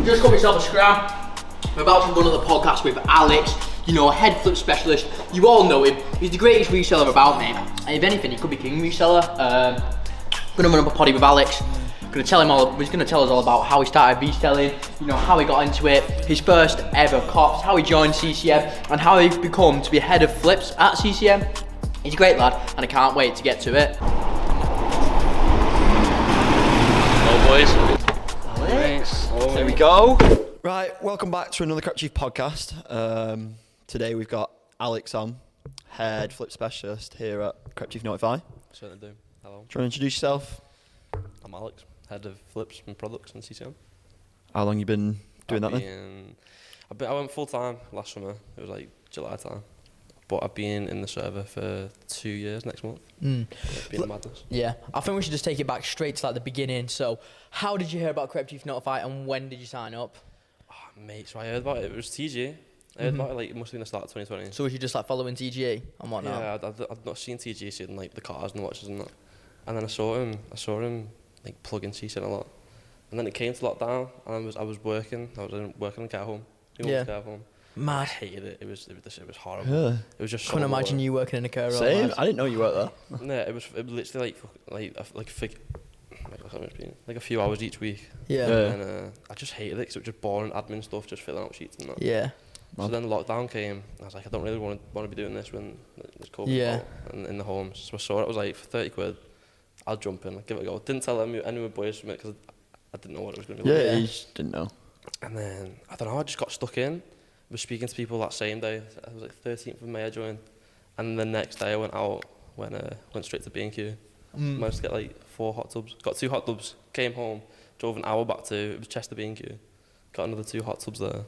Just got myself a scram. We're about to run another podcast with Alex, you know, a head flip specialist. You all know him. He's the greatest reseller about, mate. And if anything, he could be king reseller. Gonna run up a poddy with Alex. He's gonna tell us all about how he started reselling, you know, how he got into it, his first ever cops, how he joined CCM, and how he's become to be head of flips at CCM. He's a great lad, and I can't wait to get to it. Hello, boys. Alex. There we go. Right, welcome back to another Crep Chief podcast. Today we've got Alex on, head flip specialist here at Crep Chief Notify. Certainly do. Hello. Do you want to introduce yourself? I'm Alex, head of flips and products in CCM. How long you been doing that then? I went full time last summer. It was like July time. But I've been in the server for 2 years next month. It's been madness. Yeah, I think we should just take it back straight to like the beginning. So, how did you hear about Crep Chief Notify, and when did you sign up? Oh, mate, so I heard about it. It was TG. I heard about it, like, it must have been the start of 2020. So was you just like following TGA and whatnot? Yeah, I'd not seen TG sitting like the cars and watches and that. And then I saw him like plugging CSIN a lot. And then it came to lockdown, and I was working on care home. Yeah. Care home. Mad. I hated it. It was horrible. Yeah. It was just. Couldn't imagine you working in a care home. Same. lads. I didn't know you worked there. No, it was literally like a few hours each week. Yeah. And I just hated it because it was just boring admin stuff, just filling out sheets and that. Yeah. So then the lockdown came, and I was like, I don't really want to be doing this when there's COVID Yeah. and in the homes. So I saw it. I was like, for 30 quid, I'll jump in, like, give it a go. Didn't tell any of my boys from it because I didn't know what it was going to be like. Yeah, you just didn't know. And then I don't know. I just got stuck in. I was speaking to people that same day. It was like 13th of May I joined, and the next day I went out. Went straight to B&Q. Managed to get like 4 hot tubs. Got 2 hot tubs. Came home. Drove an hour back to it was Chester B&Q. Got another 2 hot tubs there,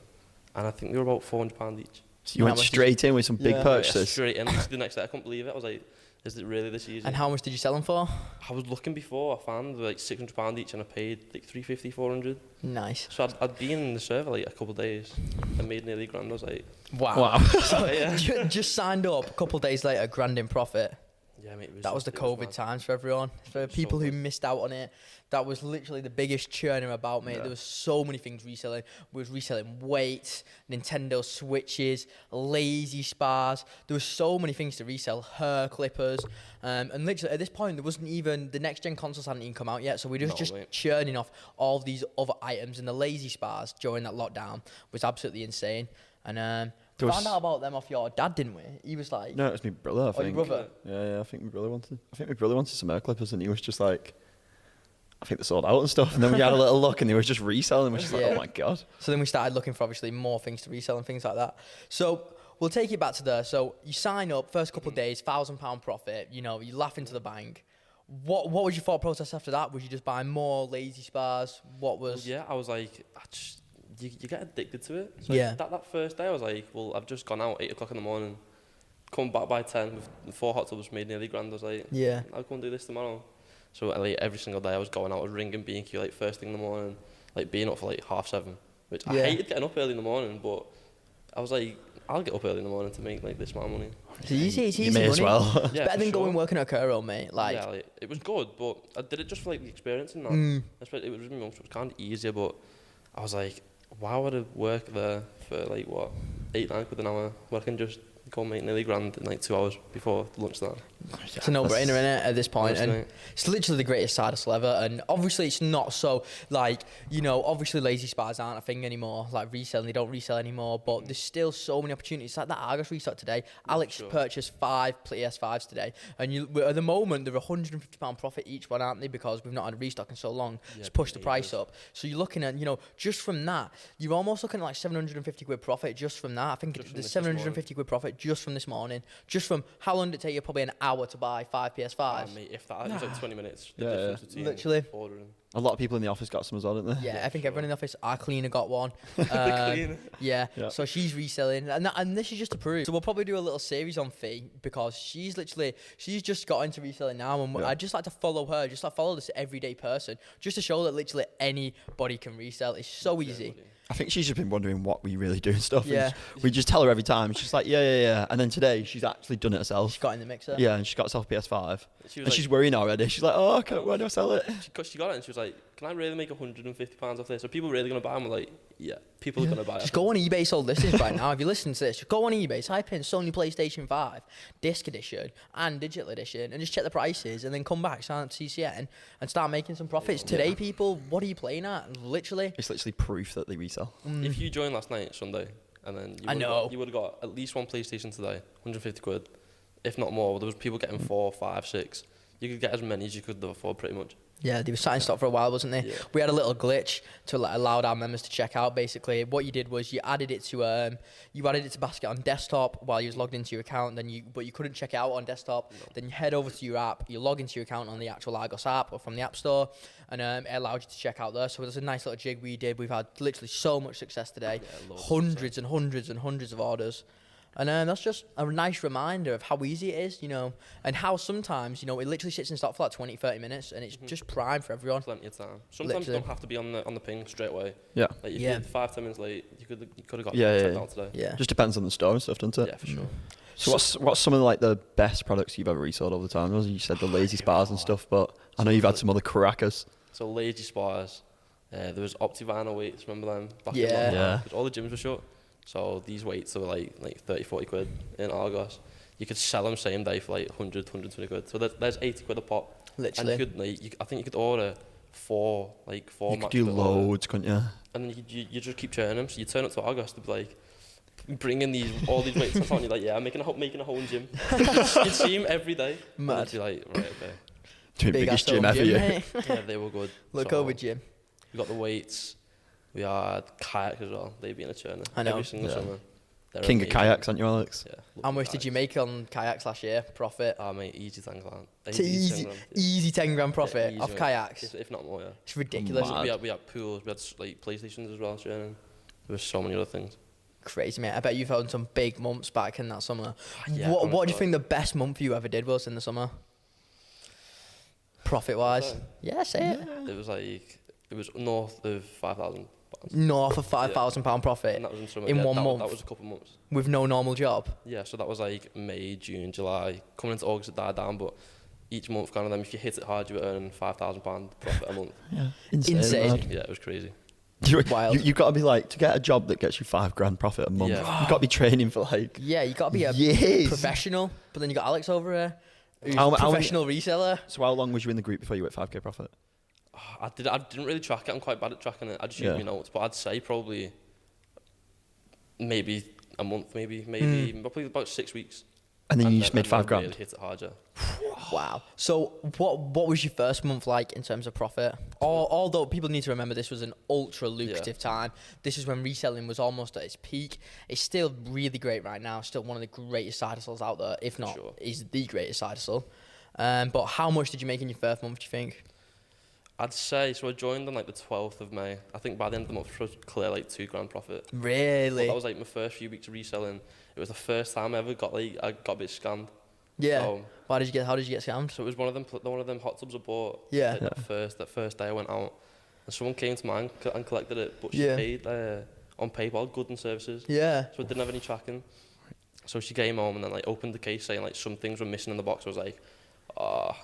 and I think they were about £400 each. So you went straight in with some big purchases. Yeah, straight in. The next day I couldn't believe it. I was like, is it really this easy? And how much did you sell them for? I was looking before. I found like £600 each, and I paid like £350, £400. Nice. So I'd been in the server like a couple of days and made nearly grand. I was like, Wow. so, yeah. Just signed up. A couple of days later, grand in profit. Yeah, mate, That was the COVID times for everyone. For people who missed out on it, that was literally the biggest churning about, mate. Yeah. There was so many things reselling. We was reselling weights, Nintendo Switches, lazy spas. There was so many things to resell. Hair clippers. And literally at this point, there wasn't even, the next gen consoles hadn't even come out yet. So we were just mate. churning off all of these other items. And the lazy spas during that lockdown was absolutely insane. And we found out about them off your dad, didn't we? He was like... No, it was my brother, I think. your brother? Yeah, I think my brother wanted some hair clippers, and he was just like, I think they sold out and stuff. And then we had a little look, and they were just reselling. We're just like, oh my God. So then we started looking for obviously more things to resell and things like that. So we'll take it back to there. So you sign up, first couple of days, £1,000 profit. You know, you laugh into the bank. What was your thought process after that? Was you just buying more lazy spas? What was? Yeah, I was like, you get addicted to it. So Yeah. That first day I was like, well, I've just gone out 8 o'clock in the morning, come back by 10 with 4 hot tubs, made nearly grand. I was like, Yeah. I'll go and do this tomorrow. So like every single day I was going out, I was ringing B&Q like first thing in the morning, like being up for like 7:30, which I Yeah. hated getting up early in the morning, but I was like, I'll get up early in the morning to make like this amount of money. It's easy. It's You easy may money. as well. It's Yeah, better for than going sure. working at a care home, mate. Like, Yeah, like, it was good, but I did it just for like the experience and that. Especially, it was with my mum, so it was kind of easier, but I was like, why would I work there for like what, 8-9 quid an hour, where I can just go and make nearly grand in like 2 hours before lunchtime? it's a no-brainer, innit, at this point. Honestly. And it's literally the greatest side hustle ever. And obviously it's not so, like, you know, obviously lazy spas aren't a thing anymore. Like reselling, they don't resell anymore. But there's still so many opportunities. It's like that Argos restock today. Alex purchased 5 PS5s today. And at the moment, they're £150 profit each one, aren't they? Because we've not had a restock in so long. It's pushed the price up. So you're looking at, you know, just from that, you're almost looking at like 750 quid profit just from that. I think the 750 quid profit just from this morning. Just from, how long did it take you? Probably an hour to buy 5 PS5s. Mate, if that, it was like 20 minutes. The Yeah, difference between literally. ordering. A lot of people in the office got some as well, didn't they? Yeah, I think everyone in the office, our cleaner got one. cleaner. Yeah, Yeah. so she's reselling. And this is just to prove. So we'll probably do a little series on Fee because she's just got into reselling now. And Yeah. I'd just like to follow her, just like follow this everyday person, just to show that literally anybody can resell. It's so easy. I think she's just been wondering what we really do and stuff. Yeah. And we just tell her every time. She's like, yeah. And then today, she's actually done it herself. She got in the mixer. Yeah, and she got herself a PS5. She was And like, she's worrying already. She's like, oh, okay, where do I sell it? Because she got it and she was like, can I really make £150 off this? Are people really going to buy them? We're like, yeah, people are going to buy it. Just go on eBay sold listings right now. If you listen to this, just go on eBay, type in Sony PlayStation 5 disc edition and digital edition, and just check the prices, and then come back, sign up to CCN, and start making some profits. Today, people, what are you playing at? Literally. It's literally proof that they resell. If you joined last night, Sunday, and then you would have got at least one PlayStation today, 150 quid, if not more. There was people getting 4, 5, 6. You could get as many as you could afford, pretty much. Yeah, they were sat in stock for a while, wasn't they? Yeah. We had a little glitch to allow our members to check out. Basically, what you did was you added it to basket on desktop while you was logged into your account. But you couldn't check it out on desktop. No. Then you head over to your app. You log into your account on the actual Argos app or from the App Store, and it allowed you to check out there. So there's a nice little jig we did. We've had literally so much success today, hundreds and hundreds and hundreds of orders. And that's just a nice reminder of how easy it is, and how sometimes, it literally sits in stock for like 20, 30 minutes, and it's just prime for everyone. Plenty of time. Sometimes you don't have to be on the ping straight away. Yeah. Like if you're 5, 10 minutes late, you could have got out today. Yeah. Just depends on the store and stuff, doesn't it? Yeah, for sure. So what's some of the best products you've ever resold over the time? You said the lazy spars and stuff, but I know you've had some other crackers. So lazy spars. There was Optivinyl weights, remember them? Back Yeah. in because all the gyms were shut. So these weights are like 30, 40 quid in Argos. You could sell them same day for like 100, 120 quid. So there's 80 quid a pop. Literally. And I think you could order four You max could do loads, couldn't you? And then you just keep churning them. So you turn up to Argos to be like, bringing all these weights up on you, like, yeah, I'm making a home gym. You'd see them every day. Mad. And you'd be like, right, okay. Doing biggest gym ever, yeah. Yeah, they were good. Look over gym. We got the weights. We had kayaks as well. They'd be in a churner. I know. Every single summer. They're King amazing. of kayaks, aren't you, Alex? Yeah. How much did you make on kayaks last year? Profit? Ah, mate, easy 10 grand. Easy 10 grand profit easy, off mate. kayaks. If not more, yeah. It's ridiculous. We had pools. We had like PlayStations as well, churning. There was so many other things. Crazy, mate. I bet you've had some big months back in that summer. Yeah, what do you think the best month you ever did was in the summer? Profit-wise? Yeah, say it. It was north of £5,000. North of £5,000 profit And that was in summer. in 1 month That was a couple of months. with no normal job. Yeah, so that was like May, June, July. Coming into August, it died down, but each month, kind of them, if you hit it hard, you were earning £5,000 profit a month. Yeah. Insane. Man. Yeah, it was crazy. Wild. You've got to be to get a job that gets you £5,000 profit a month. Yeah. You've got to be training for Yeah, you got to be a years. professional. But then you got Alex over here, who's How a many- professional reseller. So how long was you in the group before you hit 5k profit? I didn't really track it. I'm quite bad at tracking it. I just use my notes, but I'd say probably maybe a month, probably about 6 weeks. And then you just made £5,000. Really hit it hard, yeah. Wow. So what was your first month like in terms of profit? Although people need to remember this was an ultra lucrative time. This is when reselling was almost at its peak. It's still really great right now. Still one of the greatest side hustles out there, if not is the greatest side hustle. But how much did you make in your first month, do you think? I'd say, so I joined on like the 12th of May. I think by the end of the month, I was clear like £2,000 profit. Really? But that was like my first few weeks of reselling. It was the first time I ever got a bit scammed. Yeah. So, how did you get scammed? So it was one of them hot tubs I bought. Yeah. Like that first day I went out, and someone came to mine and collected it, but she paid on PayPal, goods and services. Yeah. So it didn't have any tracking. So she came home and then opened the case saying some things were missing in the box. I was like,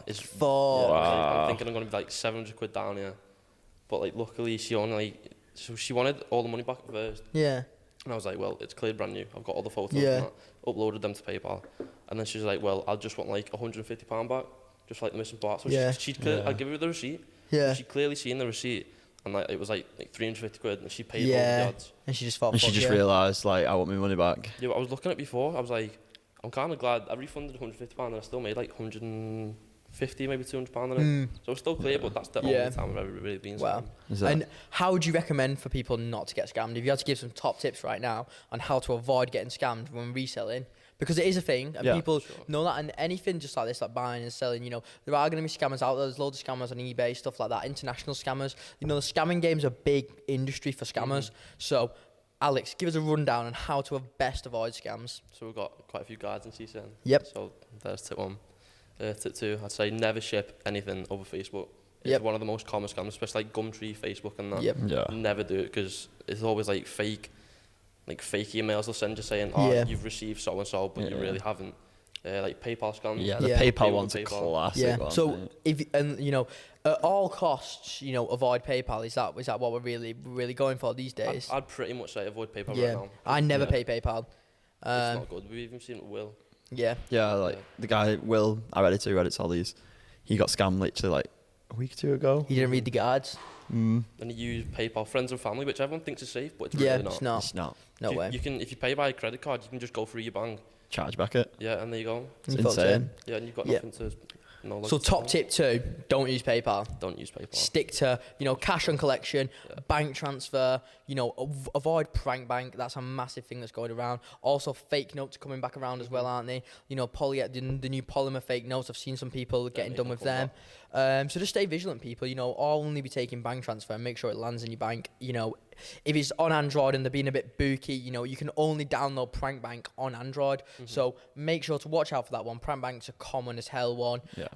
it's Fuck. I'm thinking I'm gonna be 700 quid down here, but luckily she only so she wanted all the money back at first. Yeah. And I was like, well, it's cleared brand new. I've got all the photos and that. Uploaded them to PayPal. And then she was like, well, I'll just want £150 back, just the missing part. So I'd give her the receipt. Yeah. She'd clearly seen the receipt, and it was 350 quid, and she paid all the odds. And she just thought, And she just realised, I want my money back. Yeah, but I was looking at it before. I was like, I'm kind of glad I refunded £150, and I still made 150, maybe £200 on it. So it's still clear, but that's the only time I've ever really been scammed. Wow. And how would you recommend for people not to get scammed? If you had to give some top tips right now on how to avoid getting scammed when reselling, because it is a thing, and people know that, and anything just like this, like buying and selling, there are going to be scammers out there. There's loads of scammers on eBay, stuff like that, international scammers. The scamming game's a big industry for scammers. So, Alex, give us a rundown on how to best avoid scams. So we've got quite a few guides in CCN. Yep. So there's tip 1. Tip 2, I'd say never ship anything over Facebook. It's one of the most common scams, especially Gumtree, Facebook and that. Yep. Yeah. Never do it, because it's always fake emails they'll send you saying, you've received so-and-so, but you really haven't. like PayPal scams. Yeah, the Yeah. PayPal Pay one's with a PayPal. classic Yeah. one. So mate. at all costs, avoid PayPal. Is that what we're really going for these days? I'd pretty much say avoid PayPal Yeah. right now. I never Yeah. pay PayPal. It's not good. We've even seen it with Will. Yeah. Yeah, like the guy Will, I read it too. Reddit's all these. He got scammed literally like a week or two ago. He didn't read the guides. Mm. And you use PayPal, friends and family, which everyone thinks is safe, but it's Yeah, really not. it's not. It's not. No way. You can, if you pay by a credit card, you can just go through your bank. Charge back it. Yeah, and there you go. It's You fucked insane. it. Yeah, and you've got Yeah. nothing to. No, like So top tip 2, don't use PayPal. Don't use PayPal. Stick to, cash on collection, Yeah. bank transfer, avoid prank bank. That's a massive thing that's going around. Also, fake notes are coming back around as well, aren't they? The new polymer fake notes. I've seen some people getting done with them. So just stay vigilant, people. Only be taking bank transfer and make sure it lands in your bank. If it's on Android and they're being a bit booky, you can only download Prank Bank on Android. Mm-hmm. So make sure to watch out for that one. Prank Bank's a common as hell one. Yeah.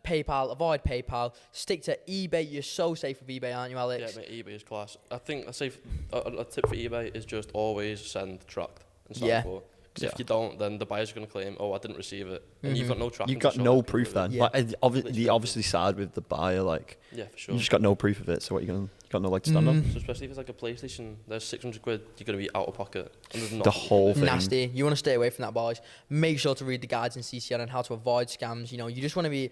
PayPal, avoid PayPal. Stick to eBay. You're so safe with eBay, aren't you, Alex? Yeah, mate, eBay is class. I think a tip for eBay is just always send tracked and sign Yeah. for. Because Yeah. if you don't, then the buyer's going to claim, I didn't receive it. And you've got no tracking. You've to got show no that proof people then. Yeah. Like, they obviously side with the buyer. Like, Yeah, for sure. you just got no proof of it. So what you got no leg to stand on. So especially if it's like a PlayStation, there's 600 quid, you're going to be out of pocket. And there's The nothing whole you can do. thing. Nasty. You want to stay away from that, boys. Make sure to read the guides in CCN on how to avoid scams. You just want to be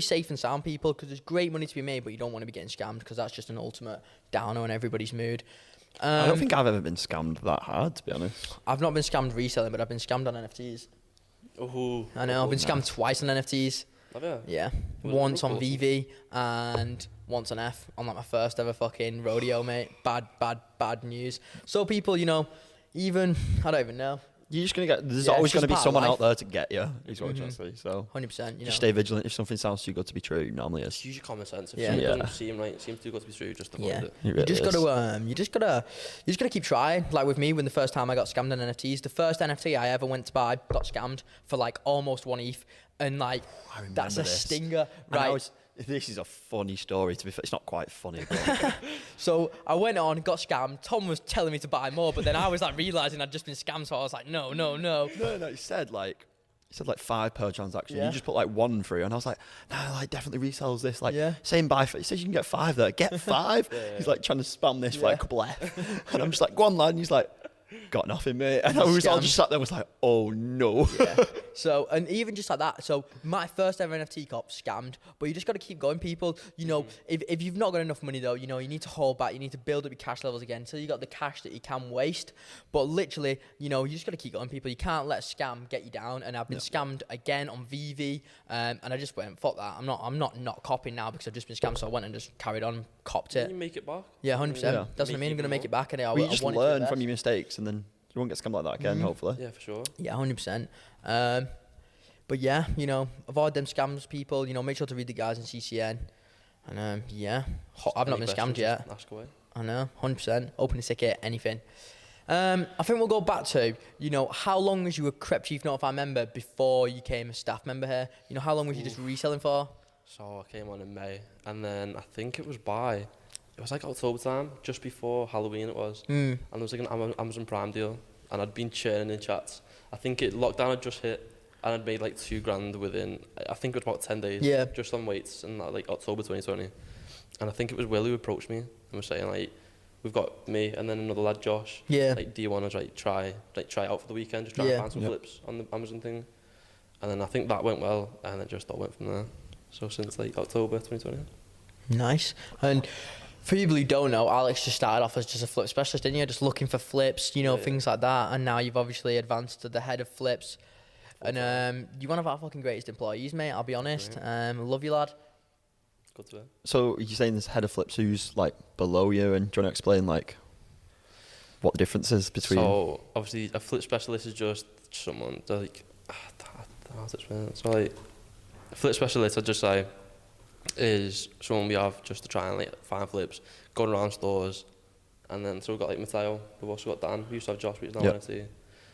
safe and sound, people, because there's great money to be made, but you don't want to be getting scammed because that's just an ultimate downer on everybody's mood. I don't think I've ever been scammed that hard, to be honest. I've not been scammed reselling, but I've been scammed on NFTs. Ooh. I know. I've been scammed twice on NFTs. Have you? Yeah. Was it Once on Rolex? VV and once on F on like my first ever fucking rodeo, mate. Bad news. So people, I don't even know. You're just gonna get. There's Yeah, always it's gonna just be part of someone life. out there to get you. Is what I'm trying to say. So 100%. just stay vigilant. If something sounds too good to be true, it normally It's is. usually common sense. If Yeah. something Yeah. doesn't seems too good to be true, just avoid Yeah, it. It you really just is. gotta keep trying. Like with me, when the first time I got scammed on NFTs, the first NFT I ever went to buy got scammed for like almost 1 ETH, and like I remember that's a this. stinger, And right? this is a funny story. To be fair, it's not quite funny. But So I went on, got scammed. Tom was telling me to buy more, but then I was like realizing I'd just been scammed, so I was like, no. no, he said like 5 per transaction. Yeah. You just put like 1 through, and I was like, no, like definitely resells this. Like, Yeah. same buy. He says you can get 5 there. Get 5. He's like trying to spam this for like a couple F, and I'm just like, go on, lad. And he's like, got nothing, mate. And I was all Scammed. just sat there, was like, oh no. Yeah. So, and even just like that. So, my first ever NFT cop scammed, but you just got to keep going, people. If you've not got enough money though, you need to hold back. You need to build up your cash levels again until you got the cash that you can waste. But literally, you just got to keep going, people. You can't let scam get you down. And I've been scammed again on VV, and I just went, fuck that. I'm not copying now because I've just been scammed. So I went and just carried on, copped Can it. you make it back? Yeah, 100%. Yeah. That's what I mean. I'm gonna make it back, and I Well, you just want it to learn invest. from your mistakes, and then you won't get scammed like that again. Hopefully. Yeah, for sure. Yeah, 100%. But yeah, avoid them scams, people. Make sure to read the guides in CCN. And I've not Any been scammed questions, yet. just Ask away. I know, 100%. Open a ticket, anything. I think we'll go back to, how long was you a Crep Chief Notify member before you became a staff member here? How long was you just reselling for? So I came on in May, and then I think it was like October time, just before Halloween it was. And there was like an Amazon Prime deal, and I'd been churning in chats. I think lockdown had just hit, and I'd made like $2,000 within, I think it was about 10 days. Yeah. Just on weights in like October 2020. And I think it was Will who approached me and was saying like, we've got me and then another lad, Josh. Yeah. Like, do you want to try it out for the weekend? Just try Yeah. and find some flips on the Amazon thing. And then I think that went well, and it just all went from there. So since like October 2020. Nice. And for people who don't know, Alex just started off as just a flip specialist, didn't you? Just looking for flips, things like that. And now you've obviously advanced to the head of flips. And you're one of our fucking greatest employees, mate. I'll be honest. Love you, lad. Good to hear. So you're saying this head of flips who's like below you, and do you want to explain like what the difference is between? So obviously a flip specialist is just someone that like, I don't know how to explain it. So like a flip specialist, I'd just say, is someone we have just to try and like find flips, going around stores, and then so we've got like Mateo, we've also got Dan, we used to have Josh, but he's now NFT.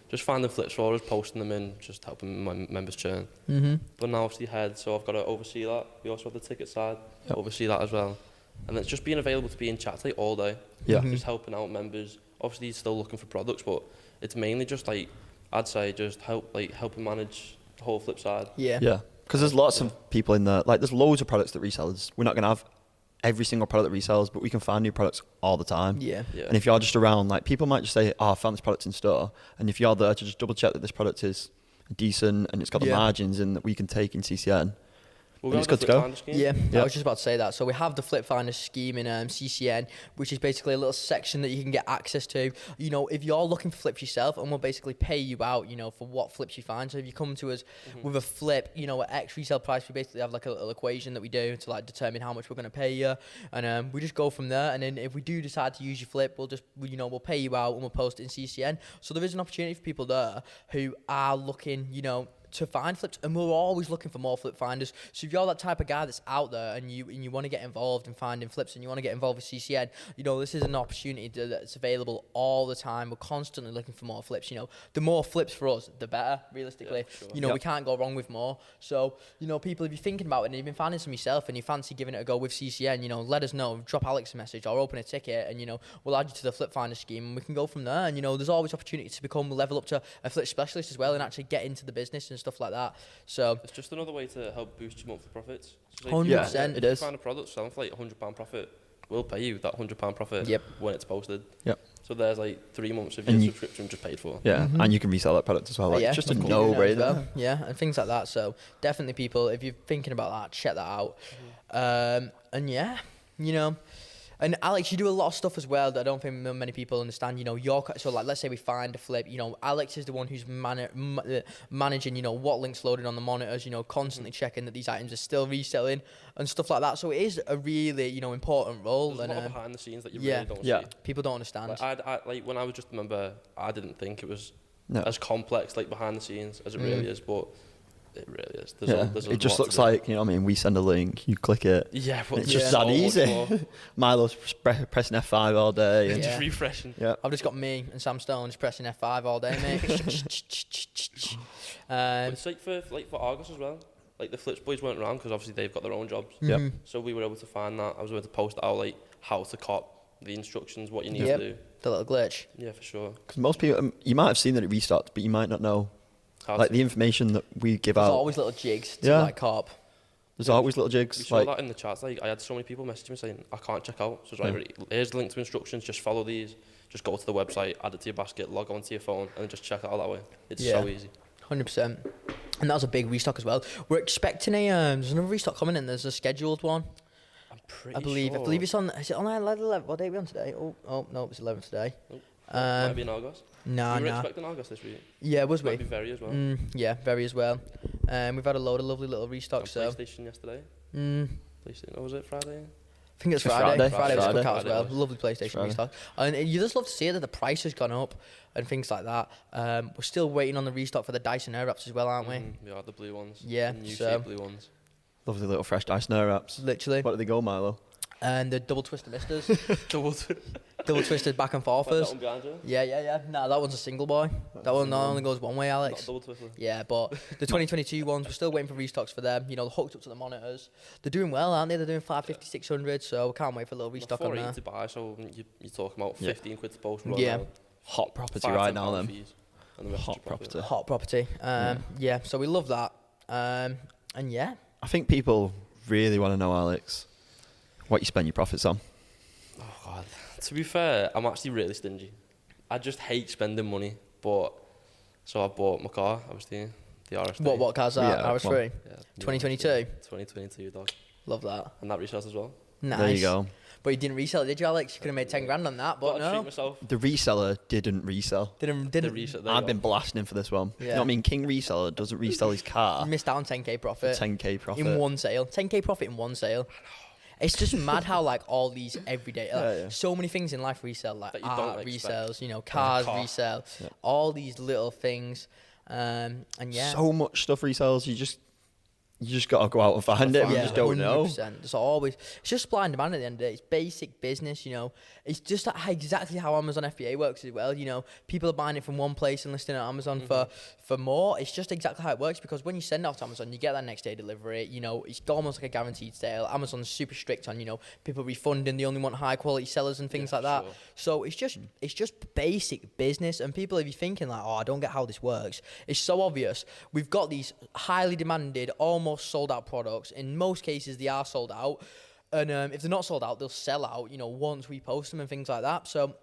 Just finding flips for us, posting them in, just helping my members churn. But now obviously head, so I've got to oversee that. We also have the ticket side, oversee that as well. And then it's just being available to be in chat like all day. Yeah. Just helping out members. Obviously still looking for products, but it's mainly just like, I'd say just helping manage the whole flip side. Yeah. Yeah, because there's lots of people in there. Like, there's loads of products that resellers. We're not gonna have every single product that resells, but we can find new products all the time. Yeah. Yeah. And if you're just around, like, people might just say, "Oh, I found this product in store," and if you're there to just double check that this product is decent and it's got the Yeah. margins in that we can take in CCN, We'll and go it's with good the to go. flip finder scheme. Yeah, Yeah. I was just about to say that. So we have the Flip Finder scheme in CCN, which is basically a little section that you can get access to. You know, if you're looking for flips yourself, and we'll basically pay you out, you know, for what flips you find. So if you come to us with a flip, you know, at X resale price, we basically have like a little equation that we do to like determine how much we're going to pay you, and we just go from there. And then if we do decide to use your flip, we'll pay you out and we'll post it in CCN. So there is an opportunity for people there who are looking, you know, to find flips, and we're always looking for more flip finders. So if you're that type of guy that's out there and you want to get involved in finding flips and you want to get involved with CCN, you know, this is an opportunity that's available all the time. We're constantly looking for more flips. You know, the more flips for us, the better, realistically. Yeah, sure. You know, we can't go wrong with more. So, you know, people, if you're thinking about it and you've been finding some yourself and you fancy giving it a go with CCN, you know, let us know. Drop Alex a message or open a ticket, and, you know, we'll add you to the flip finder scheme and we can go from there. And, you know, there's always opportunity to level up to a flip specialist as well and actually get into the business and stuff like that. So It's just another way to help boost your monthly profits. So 100%. it if is. you find a product selling for like £100 profit, we'll pay you that £100 profit Yep. when it's posted. Yep. So there's like 3 months of And your you- subscription just paid for. Yeah, and you can resell that product as well. Like, yeah, it's just a of course, you know, as no-brainer. well. Yeah, and things like that. So definitely, people, if you're thinking about that, check that out. And yeah, you know. And Alex, you do a lot of stuff as well that I don't think many people understand. You know, so like, let's say we find a flip. You know, Alex is the one who's managing. You know, what links loaded on the monitors. You know, constantly checking that these items are still reselling and stuff like that. So it is a really, you know, important role. There's And a lot behind the scenes that you yeah. really don't Yeah. see. people don't understand. Like when I was just a member, I didn't think it was No. as complex like behind the scenes as it really is, but it really is. There's It just lot looks to do. like, you know what I mean, we send a link, you click it. Yeah, but It's there's just so that much easy. more. Milo's pressing F5 all day. And Yeah. Just refreshing. yeah. I've just got me and Sam Stone just pressing F5 all day, mate. But it's like for Argos as well. Like the Flips boys weren't around because obviously they've got their own jobs. Yep. Mhm. So we were able to find that. I was able to post out like how to cop, the instructions, what you need Yep. to do. The little glitch. Yeah, for sure. Because most people, you might have seen that it restarts, but you might not know. How Like to. the information that we give There's out, always little jigs to Yeah. like cop. there's always little We jigs. saw Like, that in the chats. Like I had so many people messaging me saying I can't check out. So it's Yeah. like, here's the link to instructions. Just follow these. Just go to the website, add it to your basket, log on to your phone, and then just check it out that way. It's Yeah. so easy. 100%. And that was a big restock as well. We're expecting there's another restock coming in. There's a scheduled one. I'm pretty I believe sure. it's on. Is it on 11? What day are we on today? Oh no, it's 11 today. Might be in Argos. Nah, we were nah. expecting Argos this week. Yeah, was we? Might be very as well. Yeah, very as well. We've had a load of lovely little On restocks. So, PlayStation yesterday. I PlayStation. Was it Friday? think it's It's Friday. Friday. Friday was Friday. cookout as Friday well. was. Lovely PlayStation Friday. restock. And you just love to see that the price has gone up and things like that. We're still waiting on the restock for the Dyson Air Wraps as well, aren't we? Yeah, the blue ones. Yeah, The new so- shape blue ones. lovely little fresh Dyson Air wraps. Literally. What do they go, Milo? And the double twisted misters. Double Double twisted back and forthers. one behind you. Yeah. Nah, that one's a single boy. That one only goes one way, Not Alex. double twister. Yeah, but the 2022 ones, we're still waiting for restocks for them. You know, they're hooked up to the monitors. They're doing well, aren't they? They're doing 550, 600, so we can't wait for a little restock on there. to buy, so you're talking about Yeah. 15 quid to post. Yeah. Hot property right now, then. And the rest Hot is your profit. property. Hot property. Yeah, so we love that. And yeah, I think people really want to know, Alex, what you spend your profits on. Oh god. To be fair, I'm actually really stingy. I just hate spending money, but so I bought my car, obviously, the RS3. what car's that? Yeah, RS3. Yeah, 2022? 2022, dog. Love that. And that resells as well. Nice. There you go. But you didn't resell it, did you, Alex? You could have made 10 grand on that, but Gotta treat no. myself. The reseller didn't resell. Didn't. The resell, there you I've go. been blasting him for this one. You know Yeah. what I mean? King Reseller doesn't resell his car You missed out on 10k for profit 10k profit. in one sale. 10k profit in one sale. It's just mad how like all these everyday, Yeah. so many things in life resell, like That you don't art expect. resells, you know, cars car. resell, Yeah. all these little things, and yeah, So much stuff resells. You just you just got to go out and find it. We just don't know. 100%. It's always, it's just supply and demand at the end of the day. It's basic business, you know. It's just exactly how Amazon FBA works as well. You know, people are buying it from one place and listing it on Amazon for more. It's just exactly how it works, because when you send it off to Amazon, you get that next day delivery. You know, it's almost like a guaranteed sale. Amazon's super strict on, you know, people refunding. They only want high quality sellers and things like that. So it's just basic business. And people, if you're thinking like, oh, I don't get how this works, it's so obvious. We've got these highly demanded, almost sold out products. In most cases, they are sold out. And if they're not sold out, they'll sell out, you know, once we post them and things like that. So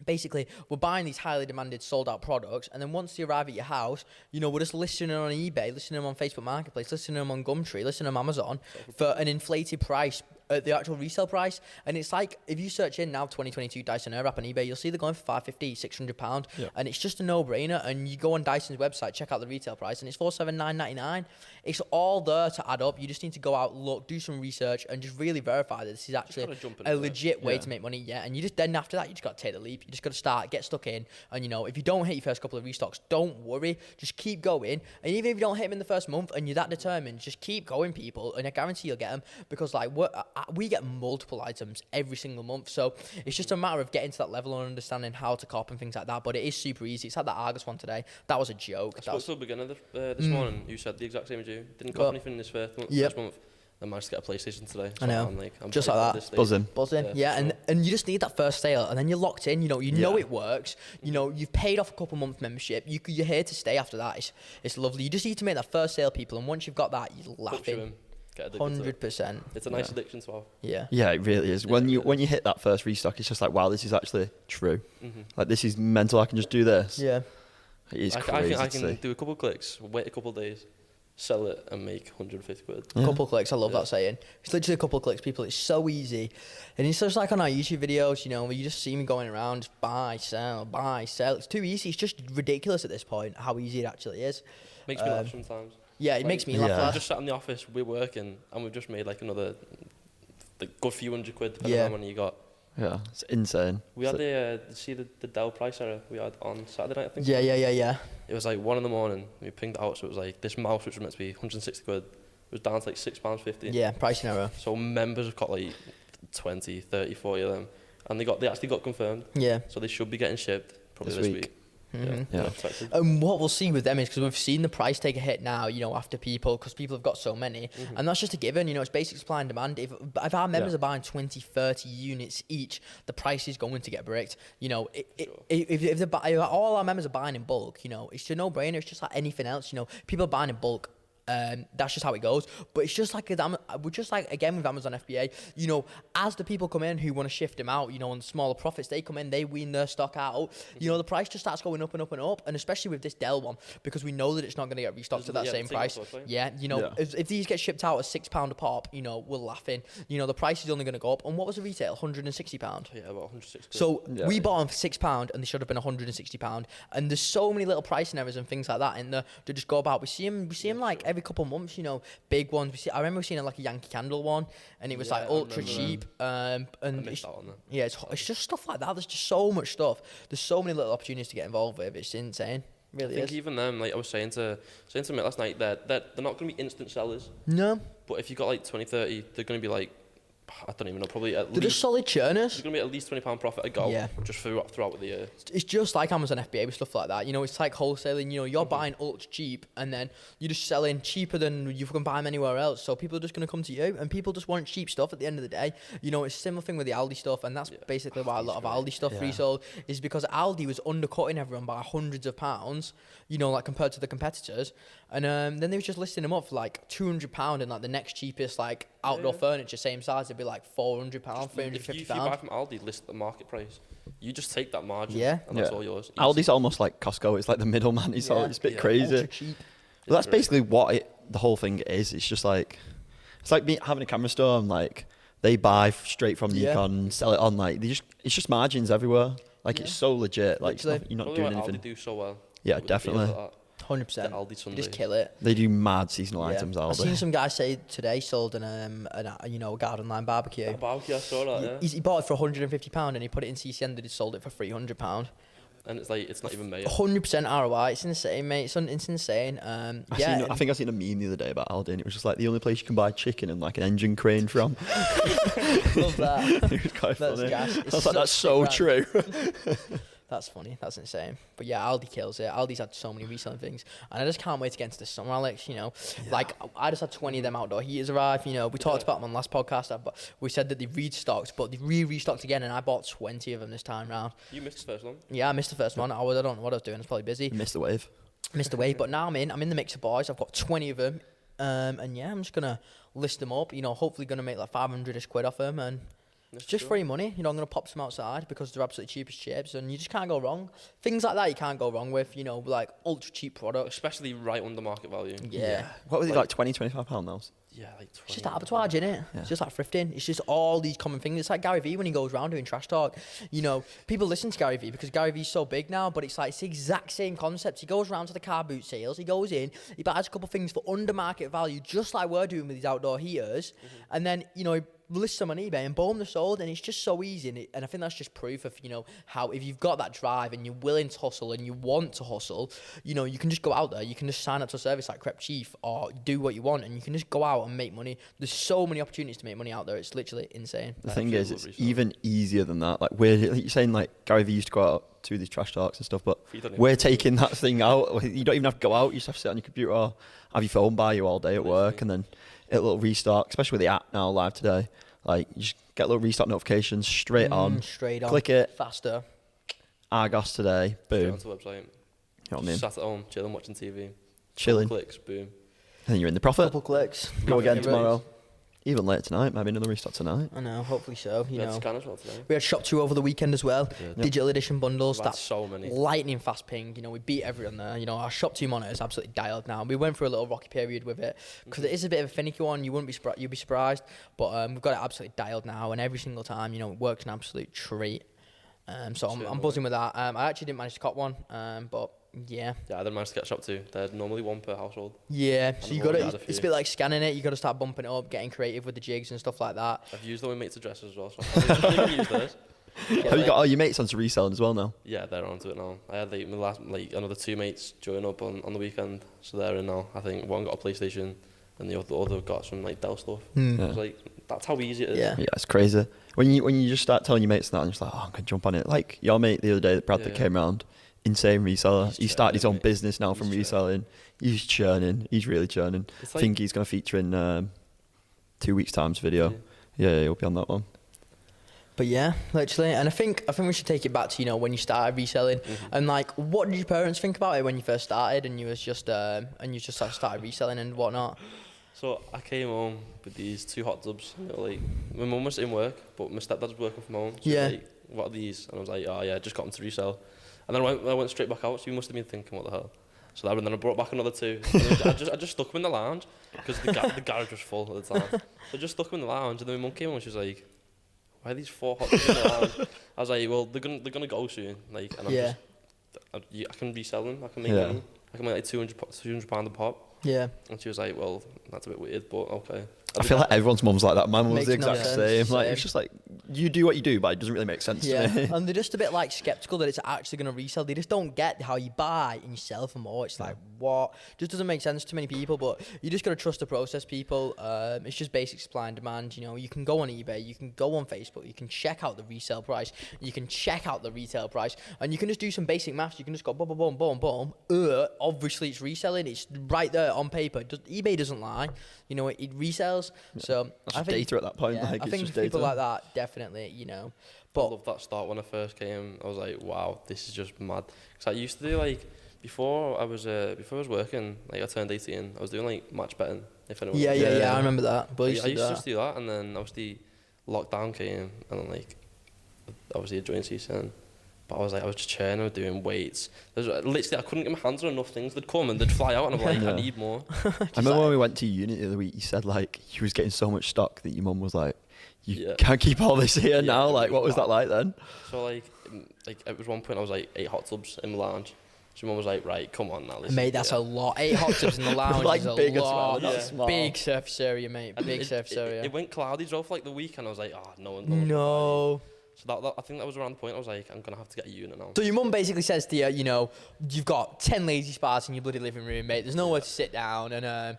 basically, we're buying these highly demanded, sold out products, and then once they arrive at your house, you know, we're just listing them on eBay, listing them on Facebook Marketplace, listing them on Gumtree, listing them on Amazon for an inflated price at the actual resale price. And it's like, if you search in now 2022 Dyson Airwrap on eBay, you'll see they're going for £550, £600, and it's just a no-brainer. And you go on Dyson's website, check out the retail price, and it's $479.99. It's all there to add up. You just need to go out, look, do some research, and just really verify that this is actually a legit way to make money. And you just, then after that, you just got to take the leap. You just got to start, get stuck in, and you know, if you don't hit your first couple of restocks, don't worry, just keep going. And even if you don't hit them in the first month and you're that determined, just keep going, people, and I guarantee you'll get them, because like we get multiple items every single month. So it's just a matter of getting to that level and understanding how to cop and things like that. But it is super easy. It's like the Argos one today. That was a joke. I spoke to a beginner this morning who said the exact same as you. Didn't cop anything this first month. I managed to get a PlayStation today. So I know. I'm just like that. Buzzing. Yeah, and you just need that first sale, and then you're locked in. You know it works. You know, you've paid off a couple month membership. You're here to stay after that. It's lovely. You just need to make that first sale, people, and once you've got that, you're laughing. 100%. It's a nice addiction to have. Yeah, it really is. When you hit that first restock, it's just like, wow, this is actually true. Like, this is mental. I can just do this. Yeah, it is I crazy. I can do a couple of clicks, wait a couple of days, sell it, and make 150 quid. A couple of clicks. I love that saying. It's literally a couple of clicks, people. It's so easy, and it's just like on our YouTube videos, you know, where you just see me going around, just buy, sell, buy, sell. It's too easy. It's just ridiculous at this point how easy it actually is. Makes me laugh sometimes. Yeah, it makes me laugh. We just sat in the office, we're working, and we've just made like another good few hundred quid depending on how many you got. Yeah, it's insane. We had the Dell price error we had on Saturday night, I think. Yeah. It was like 1 a.m. We pinged it out, so it was like this mouse, which was meant to be 160 quid, was down to like £6.50. Yeah, pricing error. So members have got like 20, 30, 40 of them, and they actually got confirmed. Yeah. So they should be getting shipped probably this week. Yeah. And what we'll see with them is, because we've seen the price take a hit now, you know, after because people have got so many, and that's just a given, you know, it's basic supply and demand. If our members are buying 20, 30 units each, the price is going to get bricked. You know, if all our members are buying in bulk, you know, it's a no-brainer. It's just like anything else, you know, people are buying in bulk. That's just how it goes. But it's just like we're just like, again, with Amazon FBA, you know, as the people come in who want to shift them out, you know, on smaller profits, they come in, they wean their stock out, you know, the price just starts going up and up and up. And especially with this Dell one, because we know that it's not going to get restocked at that same price. You know, if these get shipped out at £6 a pop, you know, we're laughing. You know, the price is only going to go up. And what was the retail? £160? Yeah, about 160. So we bought them for £6 and they should have been £160. And there's so many little pricing errors and things like that in there to just go about. We see them like every couple of months, you know, big ones. I remember seeing like a Yankee Candle one, and it was like ultra cheap. And it's just stuff like that. There's just so much stuff. There's so many little opportunities to get involved with. It's insane. Really I think even them, like I was saying to Mick last night, they're not going to be instant sellers. No. But if you got like 20, 30, they're going to be like, I don't even know, probably at they're just solid churners. There's going to be at least £20 profit a go, just throughout the year. It's just like Amazon FBA with stuff like that. You know, it's like wholesaling. You know, you're buying ultra cheap, and then you're just selling cheaper than you can buy them anywhere else. So people are just going to come to you, and people just want cheap stuff at the end of the day. You know, it's a similar thing with the Aldi stuff, and that's basically why a lot of Aldi stuff resold, is because Aldi was undercutting everyone by hundreds of pounds, you know, like compared to the competitors. And then they were just listing them up for like £200, and like the next cheapest like outdoor furniture, same size, it'd be like £400, £350. If you buy from Aldi, list at the market price, you just take that margin, and that's all yours. Aldi's almost like Costco. It's like the middleman. It's a bit crazy. Ultra cheap. Well, that's basically what the whole thing is. It's just like, it's like having a camera store, and like they buy straight from Nikon, sell it on. Like it's just margins everywhere. Like it's so legit. Like you're not doing anything. Aldi do so well. Yeah, definitely. 100%. Aldi Sunday. Just kill it. They do mad seasonal items. I've seen some guy say today sold a garden line barbecue. A barbecue, I saw that. He bought it for £150 and he put it in CC and he sold it for £300. and it's like it's not even made. 100% ROI. It's insane, mate. It's insane. I think I seen a meme the other day about Aldi, and it was just like the only place you can buy chicken and like an engine crane from. Love that. It was quite funny. Gas. I was like, that's so true. That's funny. That's insane. But yeah, Aldi kills it. Aldi's had so many reselling things, and I just can't wait to get into the summer, Alex. You know, like I just had 20 of them outdoor heaters arrive. You know, we talked about them on last podcast, but we said that they restocked, but they restocked again, and I bought 20 of them this time round. You missed the first one. Yeah, I missed the first one. I don't know what I was doing. I was probably busy. Missed the wave. But now I'm in the mix of boys. I've got 20 of them, and yeah, I'm just gonna list them up. You know, hopefully gonna make like 500-ish quid off them, and it's just free money. You know, I'm going to pop some outside because they're absolutely cheap as chips, and you just can't go wrong. Things like that you can't go wrong with, you know, like ultra cheap products. Especially right under market value. Yeah. What was it, like 20, 25 pound now? Yeah, like 20. It's just arbitrage, innit? Yeah. It's just like thrifting. It's just all these common things. It's like Gary Vee when he goes around doing trash talk. You know, people listen to Gary Vee because Gary Vee's so big now, but it's like it's the exact same concept. He goes around to the car boot sales. He goes in, he buys a couple of things for under market value, just like we're doing with these outdoor heaters. And then, you know, he lists them on eBay and boom, they're sold, and it's just so easy. And I think that's just proof of, you know, how if you've got that drive and you're willing to hustle and you want to hustle, you know, you can just go out there, you can just sign up to a service like Crep Chief or do what you want, and you can just go out and make money. There's so many opportunities to make money out there. It's literally insane. The thing is, it's even easier than that. Like you're saying, like Gary Vee used to go out to these trash talks and stuff, but we're taking that thing out. You don't even have to go out. You just have to sit on your computer or have your phone by you all day at work, and then it'll restock, especially with the app now live today. Like, you just get little restock notifications straight on. Click it. Faster. Argos today. Boom. Straight onto the website. You know what I mean? Sat at home, chilling, watching TV. Chilling. Clicks, boom. And then you're in the profit. Couple clicks. Go again tomorrow. Even later tonight. Maybe another restock tonight. I know, hopefully so. You know. Scan as well today. We had Shop 2 over the weekend as well. Yeah. Digital edition bundles. That's That's so many. lightning fast ping. You know, we beat everyone there. You know, our Shop 2 monitor is absolutely dialed now. We went through a little rocky period with it because it is a bit of a finicky one. You'd be surprised. But we've got it absolutely dialed now, and every single time, you know, it works an absolute treat. So I'm buzzing with that. I actually didn't manage to cop one, but yeah. Yeah, I didn't manage to get Shop 2. They're normally one per household. Yeah, so you got to. had a It's a few. bit like scanning it. You got to start bumping it up, getting creative with the jigs and stuff like that. I've used them with mates' addresses as well, so I've used those. Have you got all your mates onto reselling as well now? Yeah, they're onto it now. I had like my last, another 2 mates join up on the weekend, so they're in now. I think one got a PlayStation, and the other got some like Dell stuff. Yeah. It's like that's how easy it is. Yeah. Yeah, it's crazy. When you just start telling your mates that, and you're just like, oh, I'm going to jump on it. Like your mate the other day, Brad, that came round, insane reseller. He started his own business now from reselling. He's churning. He's really churning. I think he's going to feature in 2 weeks' time's video. Yeah, he'll be on that one. But yeah, literally, and I think we should take it back to, you know, when you started reselling, and like, what did your parents think about it when you first started, and you just started reselling and whatnot? So I came home with these 2 hot tubs. You know, like my mum was in work, but my stepdad was working from home. She was like, what are these? And I was like, oh yeah, just got them to resell. And then I went straight back out. So you must have been thinking, what the hell? So then I brought back another 2. I just stuck them in the lounge because the garage was full at the time. So I just stuck them in the lounge, and then my mum came home and she was like, why are these 4 hot tubs in the lounge? I was like, well, they're gonna go soon. Like, and I can resell them. I can make money. I can make like £200 a pop. Yeah. And she was like, well, that's a bit weird, but okay. I feel like everyone's mum's like that. My mum was Makes the no exact sense. same. Like, it's just like, you do what you do, but it doesn't really make sense to me. And they're just a bit like skeptical that it's actually going to resell. They just don't get how you buy and you sell for more. It's like, what? Just doesn't make sense to many people, but you just got to trust the process, people. It's just basic supply and demand. You know, you can go on eBay, you can go on Facebook, you can check out the resale price, you can check out the retail price, and you can just do some basic maths. You can just go boom, boom, boom, boom, boom. Obviously, it's reselling. It's right there on paper. eBay doesn't lie. You know, it resells. So I think data at that point. Yeah, like, I it's think just people data. like that definitely, you know. I But loved that start when I first came. I was like, wow, this is just mad. Because I used to do like, before I was working, like I turned 18, I was doing like match betting. If anyone yeah, knows. I remember that. But I used to just do that, and then obviously lockdown came, and then like obviously a joint season. But I was just churning, I was doing weights. Literally, I couldn't get my hands on enough things. They'd come and they'd fly out, and I'm like, I need more. I remember when we went to uni the other week, you said like you was getting so much stock that your mum was like, you can't keep all this here now. Like, what was that like then? So like at one point I was like 8 hot tubs in the lounge. So mum was like, right, come on now. Mate, that's a lot. 8 hot tubs in the lounge like is a big lot. as well, not small. Big surface area, mate. Big surface area. It went cloudy for like the week, and I was like, oh, no one. No. So I think that was around the point I was like, I'm gonna have to get a unit now. So your mum basically says to you, you know, you've got 10 lazy spots in your bloody living room, mate. There's nowhere to sit down, and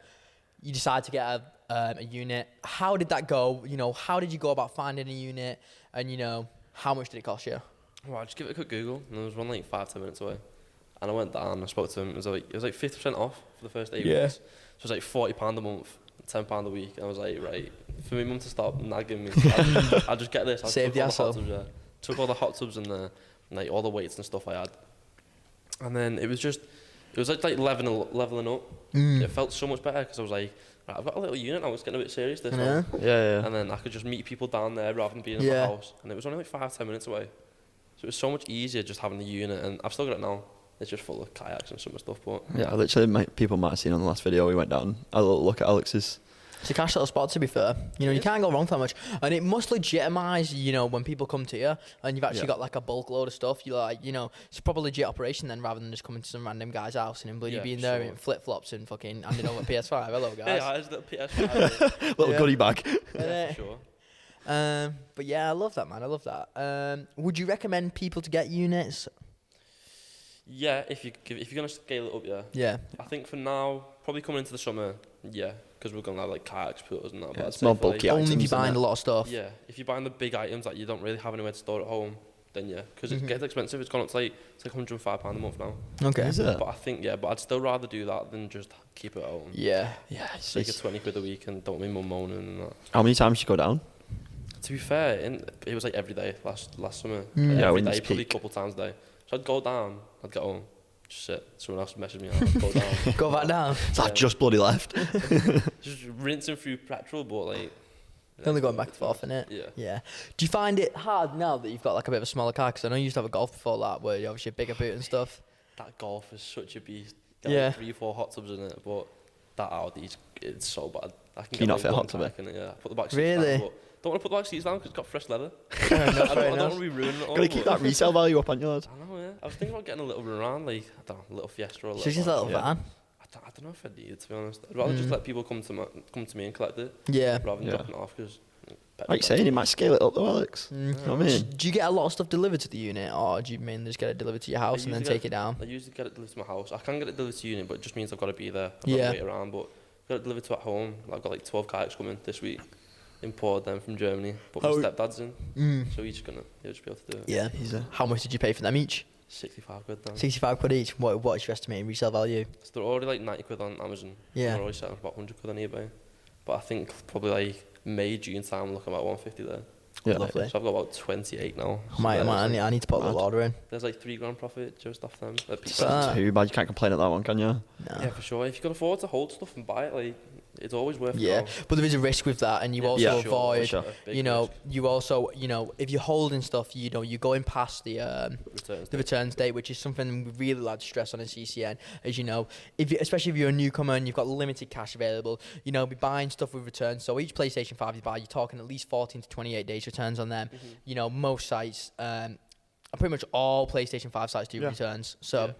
you decide to get a unit. How did that go? You know, how did you go about finding a unit? And, you know, how much did it cost you? Well, I just give it a quick Google, and there was one like 5-10 minutes away. And I went down and I spoke to him. It was like 50% off for the first 8 weeks. So it was like £40 a month, £10 a week. And I was like, right, for me mum to stop nagging me, I'll just get this. Save the hassle. Took all the hot tubs and like all the weights and stuff I had. And then it was like leveling up. It felt so much better because I was like, right, I've got a little unit now. It's getting a bit serious this time. Yeah. And then I could just meet people down there rather than being in my house. And it was only like 5-10 minutes away. So it was so much easier just having the unit. And I've still got it now. It's just full of kayaks and summer stuff. But Yeah, literally, people might have seen on the last video we went down. A little look at Alex's. It's a cash little spot, to be fair. You know, you can't go wrong for that much. And it must legitimise, you know, when people come to you and you've actually got like a bulk load of stuff, you're like, you know, it's a proper legit operation then, rather than just coming to some random guy's house and him bloody being there in flip-flops and fucking handing over PS5. Hello, guys. yeah, it's the PS5. Little goodie bag. Yeah, for sure. But yeah, I love that, man. I love that. Would you recommend people to get units? Yeah, if you're gonna scale it up, yeah. Yeah. I think for now, probably coming into the summer, yeah, because we're gonna have like kayaks, pools and that. Yeah, But it's I'd say more for, bulky like, Only if items, you're isn't buying it? a lot of stuff. Yeah, if you're buying the big items that you don't really have anywhere to store at home, then yeah, because it gets expensive. It's gone up to like it's like £105 a month now. Okay. Is it? But I think but I'd still rather do that than just keep it at home. Yeah. Yeah. Take a 20 quid a week and don't make mum moaning and that. How many times did you go down? To be fair, it was like every day last summer. Mm. Like Yeah, every when day, it's probably a peak. couple times a day. So I'd go down, I'd get home, just sit. Someone else would message me, I'd go down. Go back down. So I've just bloody left. Just rinsing through petrol, but like. Only going back and forth, innit? Yeah. Yeah. Do you find it hard now that you've got like a bit of a smaller car? Because I know you used to have a Golf before that, where you obviously a bigger boot and stuff. That Golf is such a beast. Got Yeah. like 3-4 hot tubs in it, but that Audi, it's so bad. I can Can you not like fit a one hot tub pack in it? Yeah, put the back seats Really? down, but don't want to put the back seats down because it's got fresh leather. Fair enough, I fair don't enough. want to be ruining it all. Gotta keep but- that resale value up on yours. I know, yeah. I was thinking about getting a little run around, like I don't know, a little Fiesta or a little. So it's just a little Yeah. van. I don't know if I need it, to be honest. I'd rather just let people come to me and collect it Yeah. rather than Yeah. dropping it off because. Like you're saying, you might scale it up though, Alex. Mm. You know what I mean? Do you get a lot of stuff delivered to the unit, or do you mainly just get it delivered to your house and then take it down? I usually get it delivered to my house. I can get it delivered to unit, but it just means I've got to be there. I've got Yeah. to wait around, but I've got it delivered to at home. I've got like 12 kayaks coming this week, imported them from Germany. But my Oh. stepdad's in, Mm. so he'll just be able to do it. Yeah. Easy. How much did you pay for them each? 65 quid then. 65 quid each. What is your estimated resale value? So they're already like 90 quid on Amazon. Yeah. They're always selling for about 100 quid on eBay. But I think probably like May, June time, I'm looking at about 150 there. Yeah. Lovely. So I've got about 28 now. So I need to put a little order in. there's like £3 profit just off them. Like, It's people- not Too bad you can't complain at that one, can you? No. yeah, for sure. If you can afford to hold stuff and buy it, like it's always worth it. Yeah, now. but there is a risk with that, and you Yeah, also Yeah, for avoid, sure. A big you know, risk. you also, you know, if you're holding stuff, you know, you're going past the Returns. returns date, which is something we really like to stress on in CCN, as you know, especially if you're a newcomer and you've got limited cash available, you know, be buying stuff with returns. So each PlayStation 5 you buy, you're talking at least 14 to 28 days returns on them. You know, most sites, pretty much all PlayStation 5 sites do Yeah. returns. So. Yeah.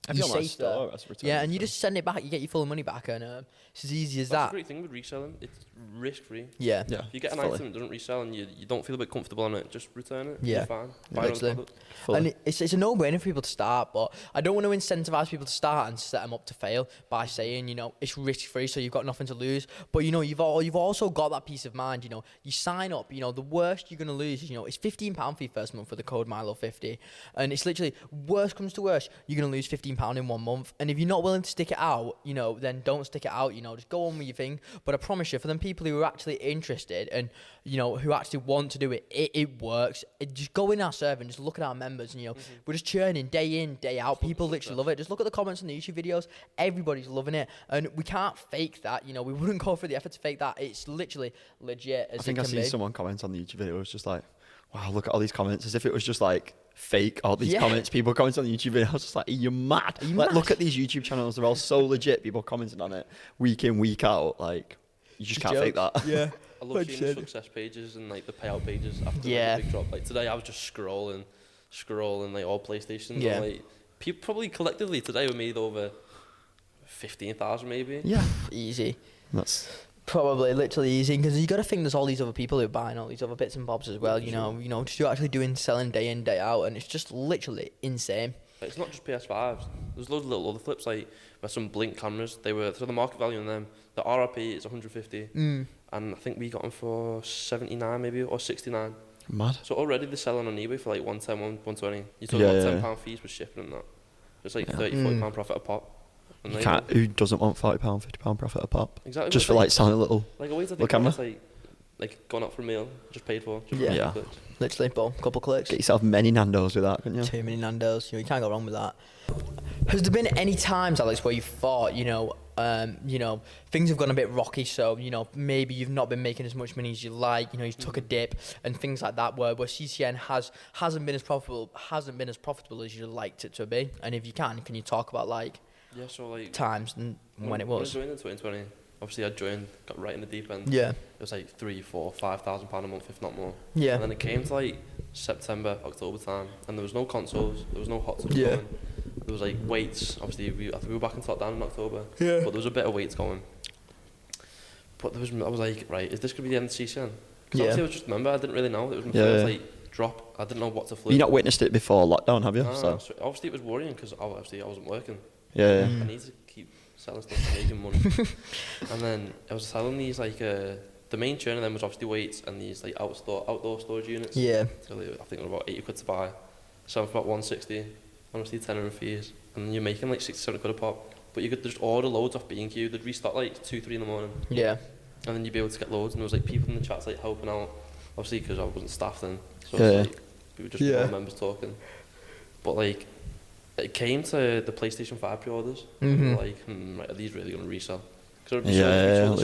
If You you're on my safe store, there. that's a return. Yeah, and you just send it back, you get your full money back, and it's as easy as That's that. the great thing with reselling. It's risk free. Yeah. Yeah. If you get an fully. item that doesn't resell and you don't feel a bit comfortable on it, just return it. Yeah. You're fine. Yeah, Buy your own literally. product. Fully. And it's a no-brainer for people to start, but I don't want to incentivize people to start and set them up to fail by saying, you know, it's risk-free, so you've got nothing to lose. But, you know, you've also got that peace of mind, you know. You sign up, you know, the worst you're going to lose is, you know, it's £15 for your first month for the code Milo50. And it's literally, worst comes to worst, you're going to lose £15 in 1 month. And if you're not willing to stick it out, you know, then don't stick it out, you know, just go on with your thing. But I promise you, for them people who are actually interested and, you know, who actually want to do it, it works. Just go in our server and just look at our members, and, you know, we're just churning day in, day out. People literally love it. Just look at the comments on the YouTube videos. Everybody's loving it. And we can't fake that. You know, we wouldn't go through the effort to fake that. It's literally legit as I think it I can seen be. someone comment on the YouTube video. It was just like, wow, look at all these comments, as if it was just like fake. All these Yeah. comments, people commenting on the YouTube video. I was just like, are you mad? Are you Like, mad? look at these YouTube channels. They're all so legit. People commenting on it week in, week out. Like, you just can't fake that. Yeah. I love seeing the 100%. success pages and like the payout pages after Yeah. like, the big drop. Like today, I was just scrolling like all PlayStations. Yeah. And, like people probably collectively today we made over 15,000 maybe. Yeah. Easy. That's Probably literally easy, because you got to think there's all these other people who are buying all these other bits and bobs as well. Just you're actually doing selling day in day out, and it's just literally insane. It's not just PS5s. There's loads of little other flips, like with some Blink cameras. So the market value on them, the RRP is 150, and I think we got them for 79 maybe or 69. Mad. So already they're selling on eBay for like 110, 120. You're talking about £10 fees for shipping and that. It's like 30, £40 profit a pop. And Who doesn't want £40, £50 profit a pop? Exactly. Just for like selling a little. Like a way to little think camera. about it's like going out for a meal, just paid for. Just Yeah. clicks. Literally, boom, couple clicks. Get yourself many Nando's with that, couldn't you? Too many Nando's. You can't go wrong with that. Has there been any times, Alex, where you thought, things have gone a bit rocky, so maybe you've not been making as much money as you like, you've took a dip and things like that, where CCN hasn't been as profitable as you'd liked it to be? And if you can you talk about times and when it was? When I joined in 2020, obviously I got right in the deep end. Yeah. It was like £3,000, £4,000, £5,000 a month, if not more. Yeah. And then it came to like September, October time, and there was no consoles, there was no hot tubs Yeah. going. There was like weights. Obviously, I think we were back in lockdown in October. Yeah. But there was a bit of weights going. But I was like, right, is this gonna be the end of season? Because obviously I was just a member. I didn't really know. It was my first drop. I didn't know what to flip. You not witnessed it before lockdown, have you? So obviously it was worrying because obviously I wasn't working. Yeah. I need to keep selling stuff and making money. And then I was selling these the main churn of them was obviously weights and these like outdoor storage units. Yeah. So I think they were about 80 quid to buy. Selling for about 160. Honestly, 10 in fees, and you're making like 60, 70 quid a pop. But you could just order loads off B&Q. They'd restock like 2, 3 in the morning. Yeah. And then you'd be able to get loads. And there was like people in the chats like helping out, obviously because I wasn't staffed then. So it's like we were just all members talking. But like it came to the PlayStation 5 pre-orders. And we were like, right, are these really going to resell? Because Yeah. And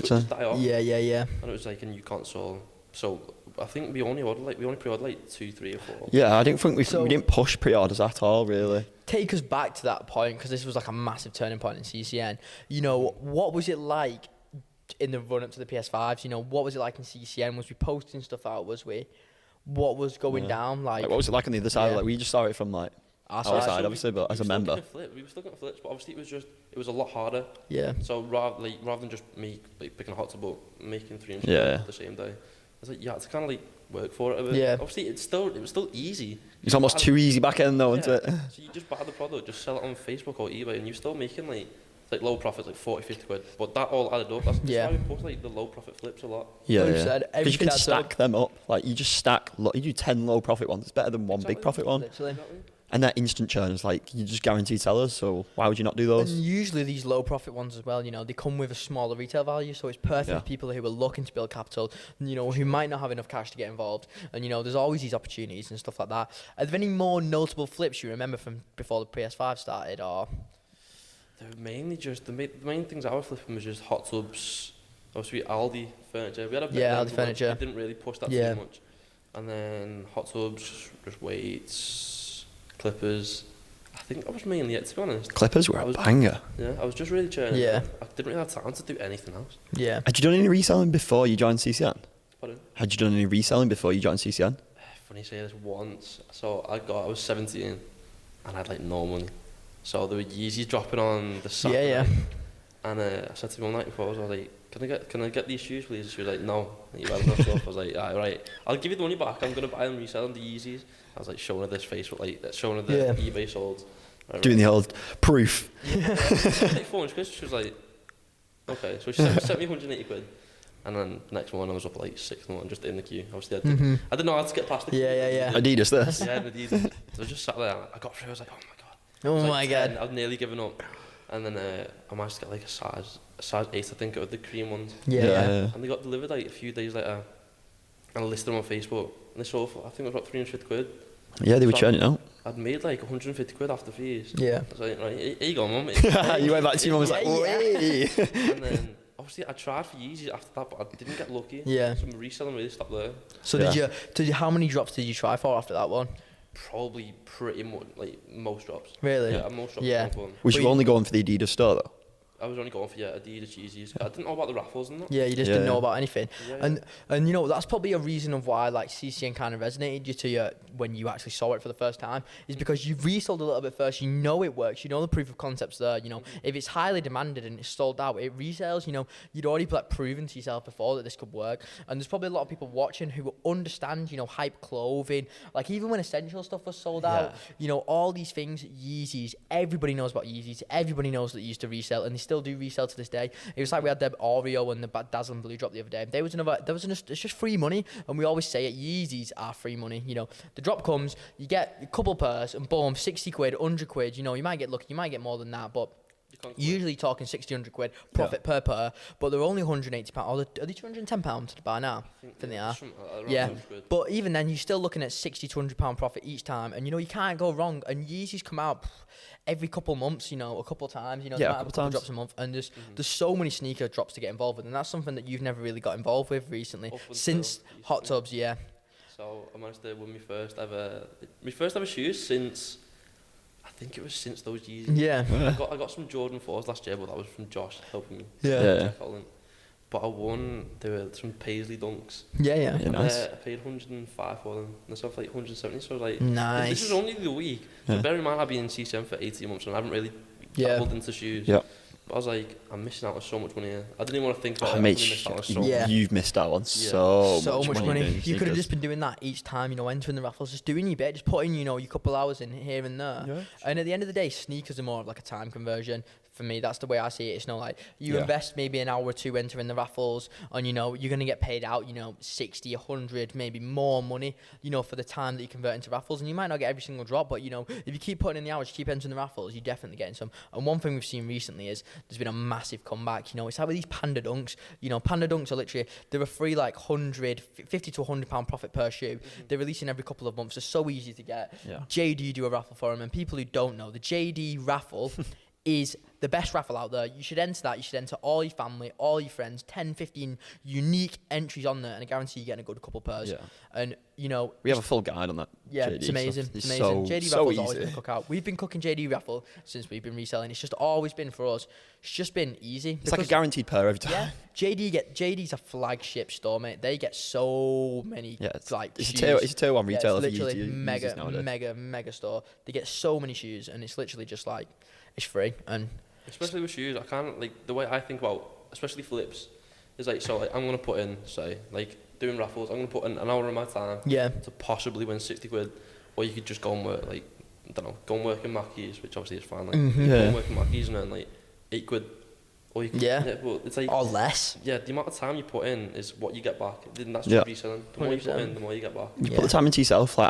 it was like a new console. So I think we only pre-ordered like 2, 3 or 4. Yeah, I didn't think we didn't push pre-orders at all, really. Take us back to that point, because this was like a massive turning point in CCN. What was it like in the run up to the PS5s? What was it like in CCN? Was we posting stuff out? What was going down? Like, what was it like on the other side? Like, we just saw it from like our side, obviously, but as a member. We were still getting flips, but obviously it was a lot harder. Yeah. So rather than just me like picking a hot tub, making 3 the same day, I was like, you had to kind of like work for it a bit. Yeah. Obviously, it was still easy. It's almost too easy back then, though, isn't it? So you just buy the product, just sell it on Facebook or eBay, and you're still making like low profits, like 40, 50 quid. But that all added up. That's why we post like the low profit flips a lot. Yeah, 100%. Because you can stack them up. Like, you just stack, you do 10 low profit ones. It's better than one big profit one. Literally. Exactly. And they're instant churns, like, you just guaranteed sellers, so why would you not do those? And usually these low profit ones as well, they come with a smaller retail value, so it's perfect for people who are looking to build capital, who might not have enough cash to get involved. And, there's always these opportunities and stuff like that. Are there any more notable flips you remember from before the PS5 started, or? They were mainly just, the main things I was flipping was just hot tubs, obviously Aldi furniture. We had a bit of Aldi furniture. We didn't really push that too much. And then hot tubs, just weights, clippers. I think that was mainly it, to be honest. Clippers were a banger. Yeah, I was just really churning. Yeah. I didn't really have time to do anything else. Yeah. Had you done any reselling before you joined CCN? Pardon? Had you done any reselling before you joined CCN? Funny you say this once. So I was 17 and I had like no money. So there were Yeezys dropping on the Saturday. Yeah. And I said to my night before, I was like, can I get these shoes, please? She was like, no. You better not stuff. I was like, right, I'll give you the money back. I'm gonna buy them, resell them, the Yeezys. I was like showing her this Facebook, like showing her the eBay sold. Doing the old proof. Like 400 quid. She was like, okay. So she sent me 180 quid. And then the next morning I was up like 6 in the morning, just in the queue. Obviously I didn't know how to get past the queue. Yeah. Adidas this. Yeah, Adidas. So I just sat there. I got through. I was like, oh my god. Oh my god. I've nearly given up. And then I managed to get like a size 8, I think, of the cream ones. Yeah. And they got delivered like a few days later. And I listed them on Facebook. And they sold for, I think it was about 350 quid. Yeah, they were churning out. I'd made like 150 quid after fees. Yeah. I was like, right, here you go, mum. You went back to your mum and was like, wait. And then obviously I tried for Yeezys after that, but I didn't get lucky. Yeah. So reselling really stopped there. So did you? How many drops did you try for after that one? Probably pretty much, like most drops. Really? Yeah, most drops. Yeah. Was you only going for the Adidas store though? I was only going for Adidas, Yeezys. I didn't know about the raffles and that. Yeah, you just didn't know about anything. Yeah. And you know, that's probably a reason of why like CCN kind of resonated you to you when you actually saw it for the first time, is because you've resold a little bit first. You know it works. You know the proof of concept's there. You know, if it's highly demanded and it's sold out, it resells. You know, you'd already like proven to yourself before that this could work. And there's probably a lot of people watching who understand, you know, hype clothing. Like even when essential stuff was sold out, you know, all these things, Yeezys, everybody knows about Yeezys. Everybody knows that they used to resell, and they still do resell to this day. It was like we had the Oreo and the Dazzling Blue drop the other day. It's just free money, and we always say it, Yeezys are free money. You know, the drop comes, you get a couple pairs, and boom, 60 quid, 100 quid. You know, you might get lucky, you might get more than that, but usually talking 60, 100 quid profit per pair, but they're only £180. Are they £210 to buy now? I think they are. Yeah, but even then, you're still looking at £60 to £100 profit each time, and you know, you can't go wrong. And Yeezys come out every couple months, you know, a couple times, you know, they might have a couple drops a month, and there's so many sneaker drops to get involved with, and that's something that you've never really got involved with recently since Hot Tubs. So I managed to win my first ever shoes since, I think it was since those Yeezys. I got some Jordan 4s last year, but that was from Josh helping me. But I won, there were some Paisley Dunks. Nice. I paid 105 for them, and they sold for like 170, so I was like, nice. This is only the week. So bear in mind, I've been in CCM for 18 months, and I haven't really dabbled into shoes. But I was like, I'm missing out on so much money here. I didn't even want to think about it. You've missed out on so much money. You could have just been doing that each time, you know, entering the raffles, just doing your bit, just putting, you know, your couple hours in here and there. And at the end of the day, sneakers are more of like a time conversion. For me, that's the way I see it. It's not like you invest maybe an hour or two entering the raffles, and you know you're gonna get paid out, you know, 60, 100, maybe more money, you know, for the time that you convert into raffles. And you might not get every single drop, but you know, if you keep putting in the hours, you keep entering the raffles, you're definitely getting some. And one thing we've seen recently is there's been a massive comeback. You know, it's like with these Panda Dunks. You know, Panda Dunks are literally, they're a free like 50 to £100 profit per shoe. They're releasing every couple of months. They're so easy to get. JD do a raffle for them, and people who don't know, the JD raffle is the best raffle out there. You should enter that. You should enter all your family, all your friends, 10, 15 unique entries on there, and I guarantee you're getting a good couple pairs. And, you know, we have a full guide on that. JD, it's amazing. It's amazing. JD raffle's always been a cookout. We've been cooking JD raffle since we've been reselling. It's just always been for us. It's just been easy. It's like a guaranteed pair every time. JD's a flagship store, mate. They get so many like it's shoes. It's a tier one retailer. It's literally mega store. They get so many shoes, and it's literally just like, it's free. And especially with shoes, I can't, like, the way I think about, especially flips, is like, so like, I'm going to put in, say, like, doing raffles, I'm going to put in an hour of my time to possibly win 60 quid, or you could just go and work, like, I don't know, go and work in Mackey's, which obviously is fine, like, go and work in Mackey's and earn, like, 8 quid, or you could, but it's like, or less. The amount of time you put in is what you get back, and that's just reselling. The more you put in, the more you get back. You put the time into yourself. Like,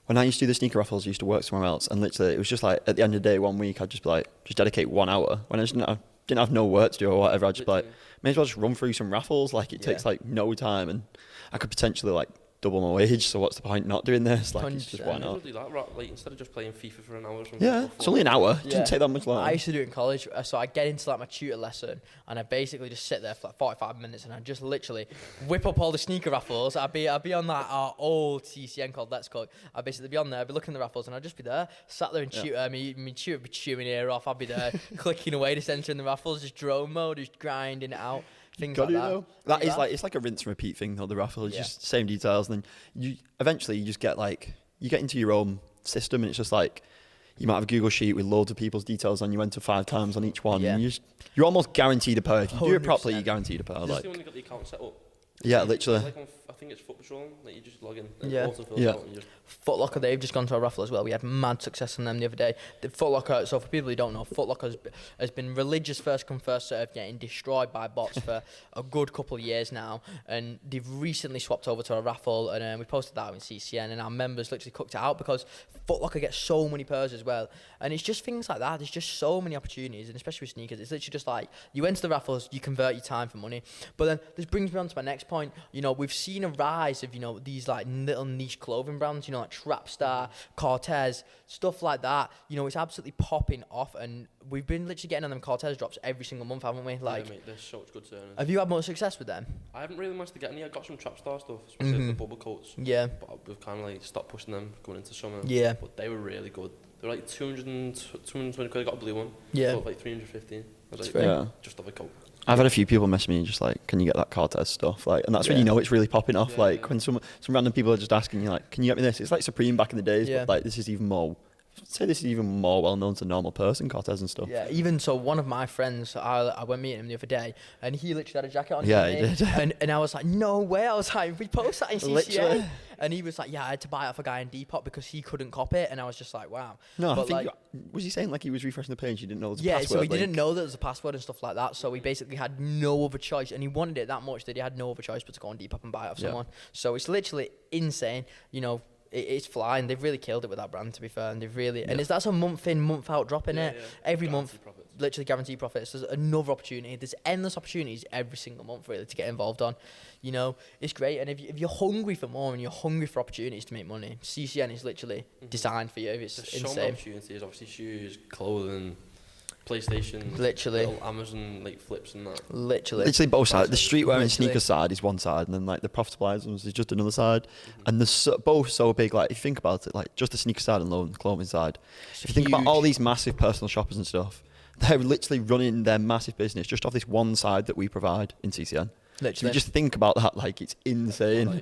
when I used to do the sneaker raffles, I used to work somewhere else, and literally it was just like, at the end of the day, one week, I'd just be like, just dedicate 1 hour. When I just didn't have no work to do or whatever, I'd just be like, may as well just run through some raffles. Like, it takes like no time, and I could potentially like double my wage, so what's the point not doing this? Like, it's just why not? Do that, like, instead of just playing FIFA for an hour or something. Yeah, it's only an hour. It didn't take that much long. I used to do it in college, so I get into like my tutor lesson, and I basically just sit there for like 45 minutes, and I just literally whip up all the sneaker raffles. I'd be on that old TCN called Let's Cook. I'd basically be on there, I'd be looking at the raffles, and I'd just be there, sat there and tutor. Me tutor would be chewing ear off. I'd be there clicking away, just entering the raffles, just drone mode, just grinding it out. Things like that. That is like, it's like a rinse and repeat thing though, the raffle. It's just same details, and then you eventually just get like, you get into your own system, and it's just like, you might have a Google sheet with loads of people's details on. You enter 5 times on each one, and you're almost guaranteed a pair. If you do it properly, you're guaranteed a pair. Just when you got the account set up. Yeah, literally. Like I think it's Foot Patrol, like you just log in. Foot Locker, they've just gone to a raffle as well. We had mad success on them the other day. The Foot Locker, so for people who don't know, Foot Locker has been religious first come first served, getting destroyed by bots for a good couple of years now, and they've recently swapped over to a raffle, and we posted that in CCN, and our members literally cooked it out because Foot Locker gets so many pairs as well, and it's just things like that. There's just so many opportunities, and especially with sneakers, it's literally just like, you enter the raffles, you convert your time for money. But then this brings me on to my next point. You know, we've seen a rise of, you know, these like little niche clothing brands, you know, like Trapstar, Cortez, stuff like that. You know, it's absolutely popping off, and we've been literally getting on them Cortez drops every single month, haven't we? Like, mate, they're such good turners. Have you had much success with them? I haven't really managed to get any. I got some Trapstar stuff, especially the bubble coats. Yeah. But we've kind of like stopped pushing them going into summer. Yeah. But they were really good. They were like 220 quid. I got a blue one. Yeah. So like 350. I was like, fair. Yeah. just have a go. I've had a few people message me just like, can you get that Cortez stuff? Like, and that's when you know it's really popping off. Yeah, like yeah. when some random people are just asking you like, can you get me this? It's like Supreme back in the days, Yeah. but like this is even more. I'd say this is even more well known to a normal person, Cortez and stuff. Yeah, even so, one of my friends, I went meeting him the other day, and he literally had a jacket on. Yeah, me, he did. And I was like, no way. I was like, we post that in CCN. Literally. And he was like, yeah, I had to buy it off a guy in Depop because he couldn't copy it. And I was just like, wow. No, But I think like, was he saying like he was refreshing the page? He didn't know the yeah, password. so he didn't link? know that there was a password and stuff like that. So he basically had no other choice, and he wanted it that much that he had no other choice but to go on Depop and buy it off someone. So it's literally insane. You know, it's flying. They've really killed it with that brand, to be fair, and they've really. And that's a month in, month out drop in it. Every month, profits. literally guaranteed profits. There's another opportunity. There's endless opportunities every single month really to get involved on. You know, it's great. And if you're hungry for more and you're hungry for opportunities to make money, CCN is literally designed for you. It's There's so many insane. opportunities. Obviously, shoes, clothing, PlayStation, Literally. little Amazon like flips and that. Literally. Both sides. The streetwear and Literally. sneaker side is one side, and then like the profitable items is just another side. And they're both so big. Like if you think about it, like just the sneaker side and clothing side. If you think about all these massive personal shoppers and stuff, they're literally running their massive business just off this one side that we provide in CCN. So Literally. you just think about that, like it's insane.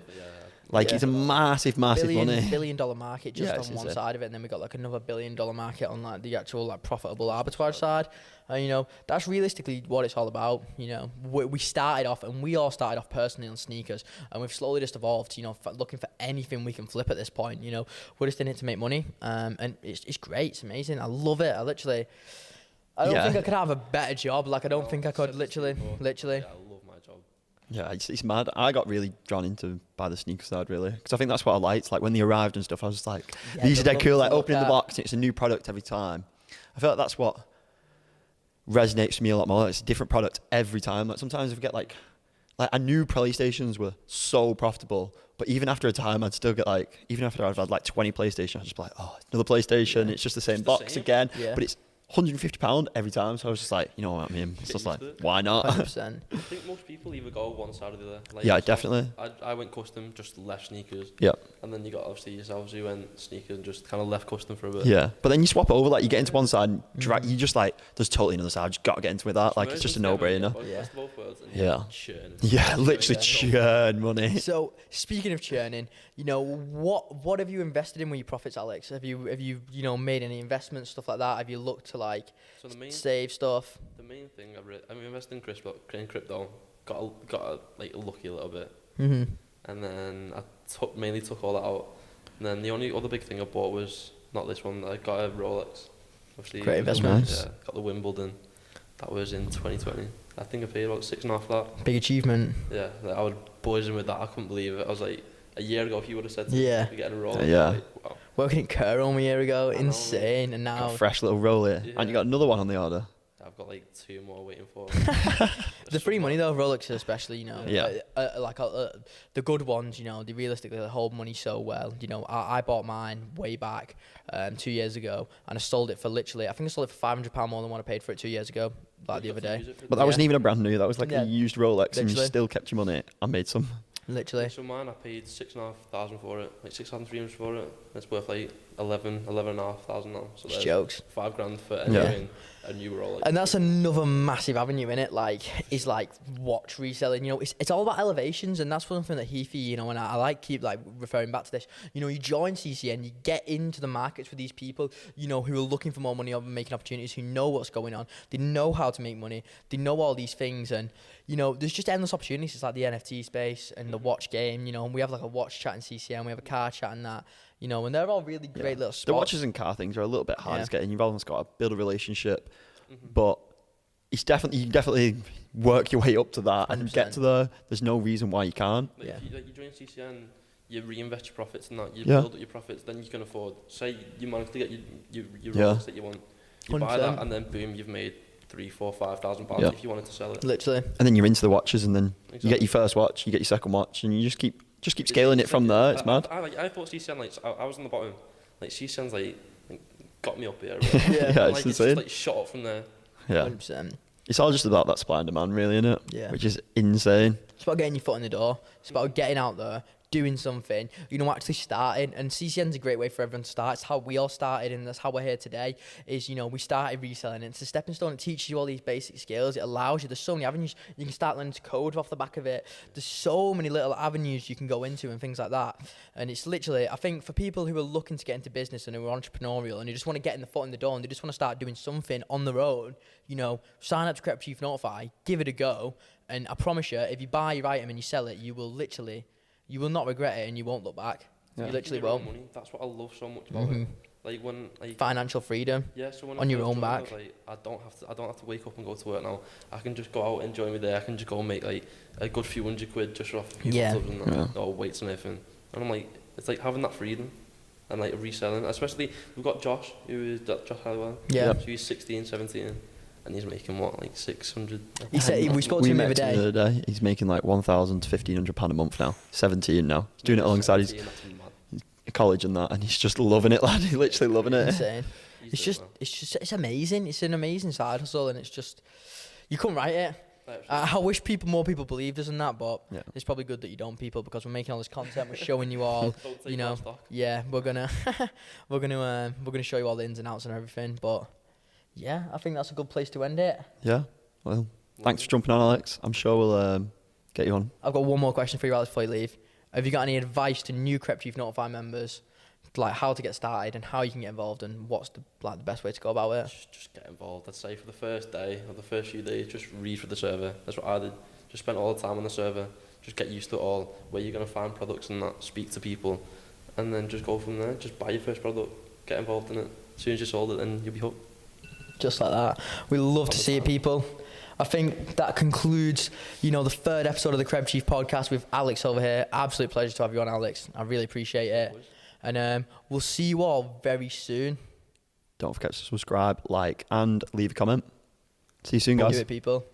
Like it's a massive money. billion dollar market just Yeah, it's on one insane. side of it, and then we got like another $1 billion market on like the actual like profitable arbitrage side. And you know, that's realistically what it's all about. You know, we started off, and we all started off personally on sneakers, and we've slowly just evolved. You know, looking for anything we can flip at this point. You know, we're just in it to make money, and it's great. It's amazing. I love it. I don't think I could have a better job. Like I don't think I could. Literally. Yeah, I love my job. Yeah, it's mad. I got really drawn into by the sneaker side, really, because I think that's what I liked. Like when they arrived and stuff, I was just like, these are dead cool. Like opening the box, and it's a new product every time. I feel like that's what resonates with me a lot more. It's a different product every time. Like sometimes if I get like I knew PlayStations were so profitable, but even after a time, I'd still get like, even after I've had like 20 PlayStations, I'd just be like, oh, another PlayStation. It's just the same box again, but it's £150 every time. So I was just like, you know what I mean? It's just like, why not? 100%. I think most people either go one side or the other. Like, Yeah, definitely. I went custom, just left sneakers. Yeah. And then you got obviously yourselves who went sneakers and just kind of left custom for a bit. Yeah, but then you swap over, like you get into one side, and you just like, there's totally another side. You just got to get into with that. Like it's just a no-brainer. Best of both worlds and Yeah. churn. Yeah, literally churn money. So speaking of churning, you know, what have you invested in with your profits, Alex? Have you you know made any investments, stuff like that? Have you looked to like So the main save stuff? The main thing I invested in crypto, got like lucky a little bit, Mm-hmm. and then I mainly took all that out. And then the only other big thing I bought was not this one. I got a Rolex. Obviously, Great investment. Nice. Yeah, got the Wimbledon. That was in 2020. I think I paid about 6.5 for that. Big achievement. Yeah, like I was buzzing with that. I couldn't believe it. I was like, a year ago, if you would have said to me, Yeah. you're getting a Rolex, Yeah. like, wow. Working at Curl a year ago, I know, insane, and Got now a fresh little roll here, and you got another one on the order. I've got like 2 more waiting for. the free money though, Rolex especially, you know, Yeah. the good ones, you know, they realistically they hold money so well. You know, I bought mine way back 2 years ago, and I sold it for literally, I think I sold it for £500 more than what I paid for it 2 years ago, like the other day. But that wasn't even a brand new. That was like Yeah. a used Rolex, and you Literally. still kept your money. I made some. Literally. So mine, I paid 6,500 for it, like 6,300 for it. It's worth like 11,500 now. So It's there's jokes. £5,000 for Yeah. entering a new Rolex. And that's another massive avenue in it, like, is like watch reselling. You know, it's all about elevations, and that's something that Heafy, you know, and I like keep like referring back to this. You know, you join CCN, you get into the markets with these people, you know, who are looking for more money or making opportunities, who know what's going on, they know how to make money, they know all these things, and you know, there's just endless opportunities. It's like the NFT space and the watch game, you know, and we have like a watch chat in CCN, we have a car chat and that, you know, and they're all really great little spots. The watches and car things are a little bit hard to get in. You've almost got to build a relationship, but it's definitely, you can definitely work your way up to that and 100%. get to there. There's no reason why you can't. Like, Yeah. if you join CCN, you reinvest your profits and that, you Yeah. build up your profits, then you can afford, say you manage to get your Yeah. Rolex that you want, you buy 100%. that and then boom, you've made £3,000, £4,000, £5,000 Yeah. if you wanted to sell it. Literally. And then you're into the watches, and then you Exactly. get your first watch, you get your second watch, and you just keep scaling it from there. It's mad. I thought CCN, like, I was on the bottom, like CCN's like got me up here. Yeah. Yeah, And, it's like, it's insane. just like shot up from there. Yeah, 100%. it's all just about that supply and demand, really, isn't it? Yeah. Which is insane. It's about getting your foot in the door. It's about getting out there, doing something, actually starting. And CCN's a great way for everyone to start. It's how we all started, and that's how we're here today. Is we started reselling. It's a stepping stone. It teaches you all these basic skills. It allows you. There's so many avenues. You can start learning to code off the back of it. There's so many little avenues you can go into and things like that. And it's literally, I think, for people who are looking to get into business and who are entrepreneurial and who just want to get in the foot in the door and they just want to start doing something on their own, sign up to Crep Chief Notify, give it a go, and I promise you, if you buy your item and you sell it, you will not regret it and you won't look back. Yeah. You literally won't. Money. That's what I love so much about it. Like when financial freedom. Yeah, so when on your own back. I don't have to wake up and go to work now. I can just go out, enjoy my day. I can just go and make like a good few £100 just off a few bottles and no weights and everything. And I'm like, it's like having that freedom and like reselling. Especially we've got Josh, who is Josh Halliwell. Yeah. So he's 16, 17. And he's making what, like 600? He said we spoke to him the other day. He's making like £1,000 to £1,500 a month now. 17 now. He's doing it alongside his college and that, and he's just loving it, lad. He's literally loving it. Insane. It's amazing. It's an amazing side hustle, and it's just you couldn't write it. I wish more people believed us in that, but it's probably good that you don't, people, because we're making all this content. We're showing you all, Yeah, we're gonna show you all the ins and outs and everything, but. Yeah, I think that's a good place to end it. Yeah, well, thanks for jumping on, Alex. I'm sure we'll get you on. I've got one more question for you, Alex, before you leave. Have you got any advice to new Crep Chief Notify members, like how to get started and how you can get involved and what's the best way to go about it? Just get involved. I'd say for the first day or the first few days, just read for the server. That's what I did. Just spend all the time on the server. Just get used to it all, where you're going to find products and that, speak to people, and then just go from there. Just buy your first product, get involved in it. As soon as you sold it, then you'll be hooked. Just like that. We love to see it, people. I think that concludes, the third episode of the Crep Chief podcast with Alex over here. Absolute pleasure to have you on, Alex. I really appreciate it. And we'll see you all very soon. Don't forget to subscribe, like, and leave a comment. See you soon, guys. Do it, people.